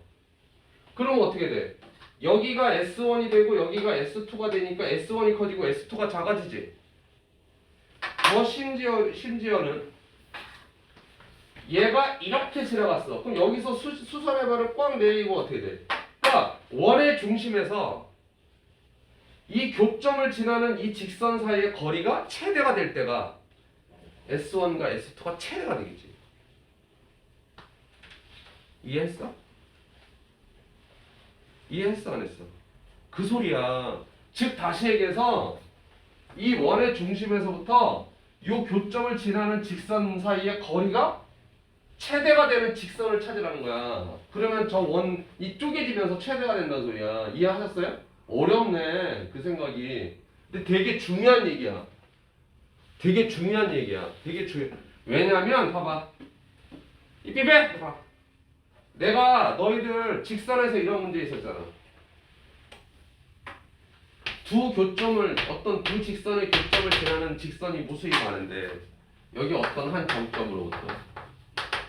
[SPEAKER 1] 그러면 어떻게 돼? 여기가 S1이 되고 여기가 S2가 되니까 S1이 커지고 S2가 작아지지. 더 심지어는 얘가 이렇게 지나갔어. 그럼 여기서 수선해발을 꽉 내리고 어떻게 돼? 그러니까 원의 중심에서 이 교점을 지나는 이 직선 사이의 거리가 최대가 될 때가 S1과 S2가 최대가 되겠지. 이해했어? 이해했어 안 했어? 그 소리야. 즉 다시 얘기해서 이 원의 중심에서부터 이 교점을 지나는 직선 사이의 거리가 최대가 되는 직선을 찾으라는 거야. 그러면 저 원이 쪼개지면서 최대가 된다는 소리야. 이해하셨어요? 어렵네 그 생각이. 근데 되게 중요한 얘기야. 되게 중요한 얘기야. 왜냐면 봐봐. 이 삐베 봐. 내가 너희들 직선에서 이런 문제 있었잖아. 두 교점을 어떤 두 직선의 교점을 지나는 직선이 무수히 많은데 여기 어떤 한 점점으로부터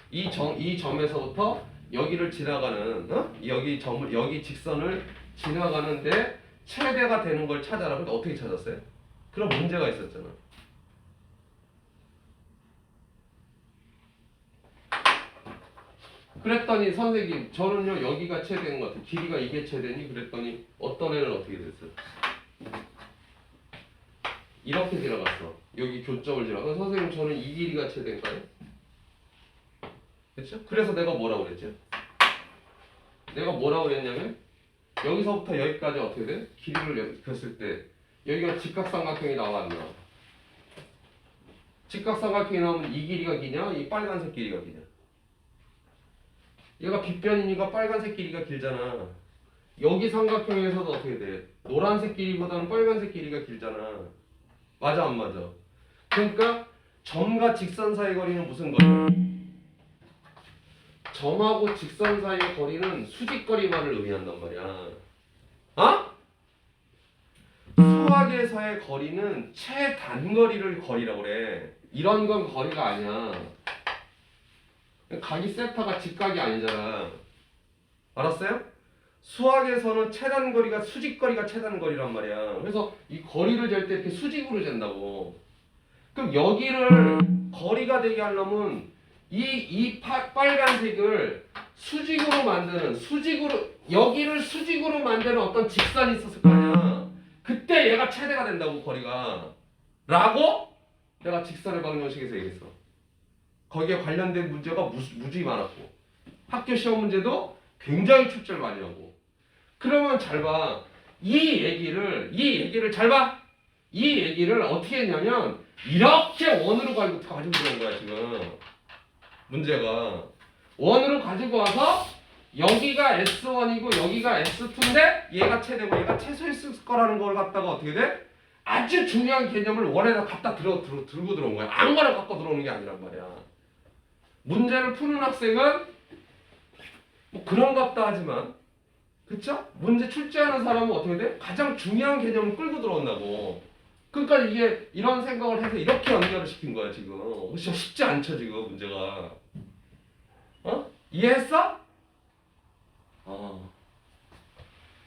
[SPEAKER 1] 이 점에서부터 여기를 지나가는 여기 직선을 지나가는데 최대가 되는 걸 찾아라. 근데 어떻게 찾았어요? 그런 문제가 있었잖아. 그랬더니 선생님 저는요 여기가 최대인 것 같아요. 길이가 이게 최대니 그랬더니 어떤 애는 어떻게 됐어요? 이렇게 들어갔어. 여기 교점을 지나가. 선생님 저는 이 길이가 최대인가요? 그렇죠? 그래서 내가 뭐라고 그랬죠? 내가 뭐라고 그랬냐면 여기서부터 여기까지 어떻게 돼? 길이를 겼을 때 여기가 직각삼각형이 나와 안 나와? 직각삼각형이 나오면 이 길이가 기냐? 이 빨간색 길이가 기냐? 얘가 빗변이니까 빨간색 길이가 길잖아. 여기 삼각형에서도 어떻게 돼? 노란색 길이보다는 빨간색 길이가 길잖아. 맞아 안 맞아? 그러니까 점과 직선 사이 거리는 무슨 거리야? 점하고 직선 사이의 거리는 수직거리만을 의미한단 말이야. 어? 수학에서의 거리는 최단거리를 거리라고 그래. 이런 건 거리가 아니야. 각이 세타가 직각이 아니잖아. 알았어요? 수학에서는 최단거리가 수직거리가 최단거리란 말이야. 그래서 이 거리를 잴 때 이렇게 수직으로 잰다고. 그럼 여기를 거리가 되게 하려면 이 빨간색을 수직으로 만드는 여기를 수직으로 만드는 어떤 직선이 있었을 거 아니야. 그때 얘가 최대가 된다고 거리가. 라고 내가 직선의 방정식에서 얘기했어. 거기에 관련된 문제가 무지 많았고 학교 시험 문제도 굉장히 출제를 많이 하고. 그러면 잘 봐. 이 얘기를 잘 봐. 이 얘기를 어떻게 했냐면 이렇게 원으로 가지고 들어온 거야 지금. 문제가 원으로 가지고 와서 여기가 S1이고 여기가 S2인데 얘가 최대고 얘가 최소였을 거라는 걸 갖다가 어떻게 돼? 아주 중요한 개념을 원에다 갖다 들고 들어온 거야. 아무거나 갖고 들어오는 게 아니란 말이야. 문제를 푸는 학생은 뭐 그런갑다 하지만 그쵸? 문제 출제하는 사람은 어떻게 돼? 가장 중요한 개념을 끌고 들어온다고. 그러니까 이게 이런 생각을 해서 이렇게 연결을 시킨 거야 지금. 진짜 쉽지 않죠 지금 문제가. 어? 이해했어?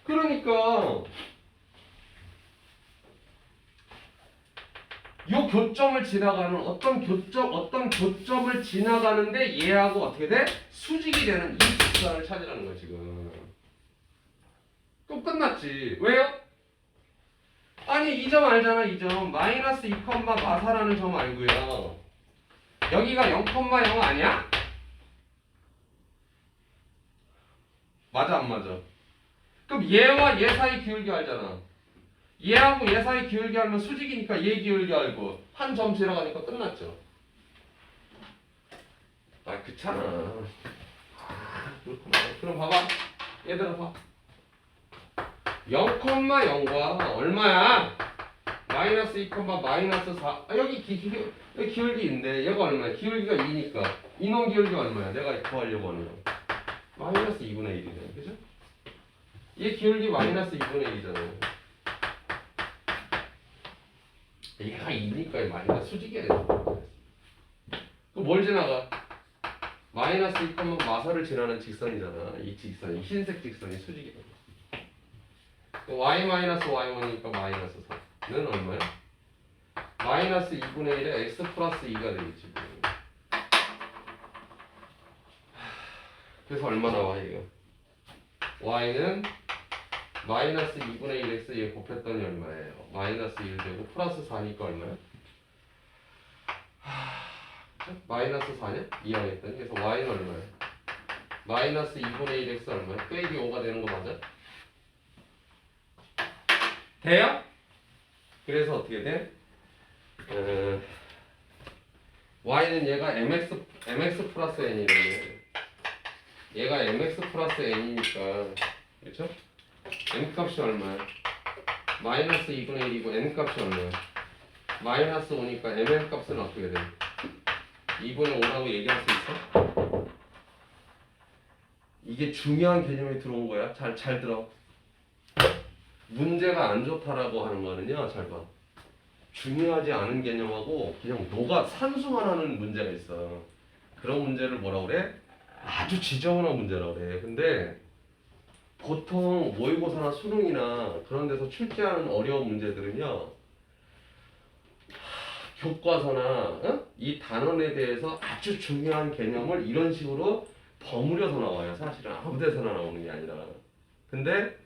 [SPEAKER 1] 그러니까 요 교점을 지나가는 어떤 교점을 지나가는데 얘하고 어떻게 돼? 수직이 되는 이 직선을 찾으라는 거야 지금. 그럼 끝났지. 왜요? 아니 이 점 알잖아. 이 점 마이너스 2, 마사라는 점 알고요. 여기가 0,0 아니야? 맞아 안 맞아? 그럼 얘와 얘 사이 기울기 알잖아. 얘하고 얘 사이 기울기 알면 수직이니까 얘 기울기 알고 한 점 지나가니까 끝났죠. 아 그렇잖아. 그렇구나. 그럼 봐봐. 얘들아 봐. 0,0과 얼마야? 마이너스 2, 마이너스 4. 여기 기울기 있는데 얘가 얼마야? 기울기가 2니까 이놈 기울기가 얼마야? 내가 구하려고 하는 거. 마이너스 2분의 1이네. 그죠? 얘 기울기 마이너스 2분의 1이잖아요. 얘가 2니까 마이너스 수직이야. 그럼 뭘 지나가? 마이너스 2, 마사를 지나는 직선이잖아. 이 직선이 흰색 직선이 수직이다. y-y1이니까 마이너스 4는 얼마야? 마이너스 2분의 1에 x 플러스 2가 되겠지. 그래서 얼마 나와 이거? y는 마이너스 2분의 1x 얘 곱했더니 얼마예요? 마이너스 1 되고 플러스 4니까 얼마야? 마이너스 4냐? 이항했더니 그래서 y는 얼마야? 마이너스 2분의 1x 얼마야? 빼기 5가 되는 거 맞아? 돼요? 그래서 어떻게 돼? y는 얘가 mx 플러스 n이래. 얘가 mx 플러스 n이니까 그렇죠? n 값이 얼마야? 마이너스 2분의 1이고 n 값이 얼마야? 마이너스 5니까 mn 값은 어떻게 돼? 2분의 5라고 얘기할 수 있어? 이게 중요한 개념이 들어온 거야. 잘 들어. 문제가 안 좋다라고 하는 거는요, 잘 봐. 중요하지 않은 개념하고 그냥 너가 산수만 하는 문제가 있어. 그런 문제를 뭐라 그래? 아주 지저분한 문제라 그래. 근데 보통 모의고사나 수능이나 그런 데서 출제하는 어려운 문제들은요, 교과서나 이 단원에 대해서 아주 중요한 개념을 이런 식으로 버무려서 나와요. 사실은 아무 데서나 나오는 게 아니라. 근데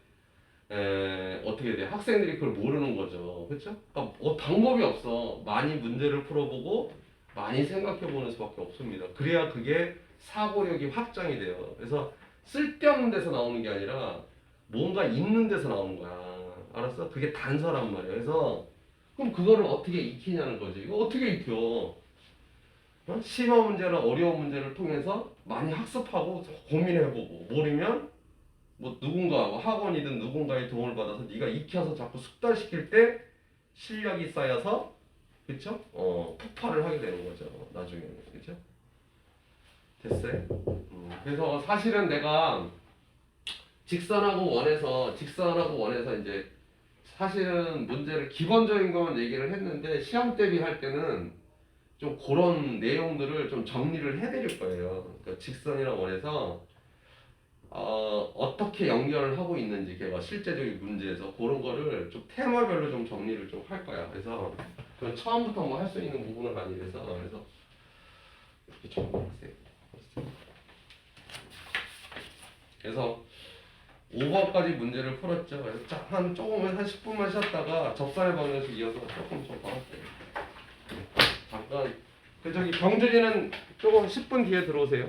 [SPEAKER 1] 어떻게 돼? 학생들이 그걸 모르는 거죠. 그렇죠? 그러니까 방법이 없어. 많이 문제를 풀어보고 많이 생각해보는 수밖에 없습니다. 그래야 그게 사고력이 확장이 돼요. 그래서 쓸데없는 데서 나오는 게 아니라 뭔가 있는 데서 나오는 거야. 알았어? 그게 단서란 말이야. 그래서 그럼 그거를 어떻게 익히냐는 거지. 이거 어떻게 익혀? 심화 문제나 어려운 문제를 통해서 많이 학습하고 고민해보고 모르면 뭐 누군가 뭐 학원이든 누군가의 도움을 받아서 네가 익혀서 자꾸 숙달시킬 때 실력이 쌓여서 그쵸? 폭발을 하게 되는 거죠. 나중에는 그쵸? 됐어요? 그래서 사실은 내가 직선하고 원에서 이제 사실은 문제를 기본적인 것만 얘기를 했는데 시험 대비할 때는 좀 그런 내용들을 좀 정리를 해드릴 거예요. 그러니까 직선이나 원에서 어떻게 연결을 하고 있는지 걔가 실제적인 문제에서 그런 거를 좀 테마별로 좀 정리를 좀 할 거야. 그래서 그건 처음부터 뭐 할 수 있는 부분은 아니라서 그래서 이렇게 정리했어요. 그래서 5번까지 문제를 풀었죠. 그래서 한 조금만 한 10분만 쉬었다가 접선의 방정식 이어서 조금 더 할게요. 잠깐. 저기 병준이는 조금 10분 뒤에 들어오세요.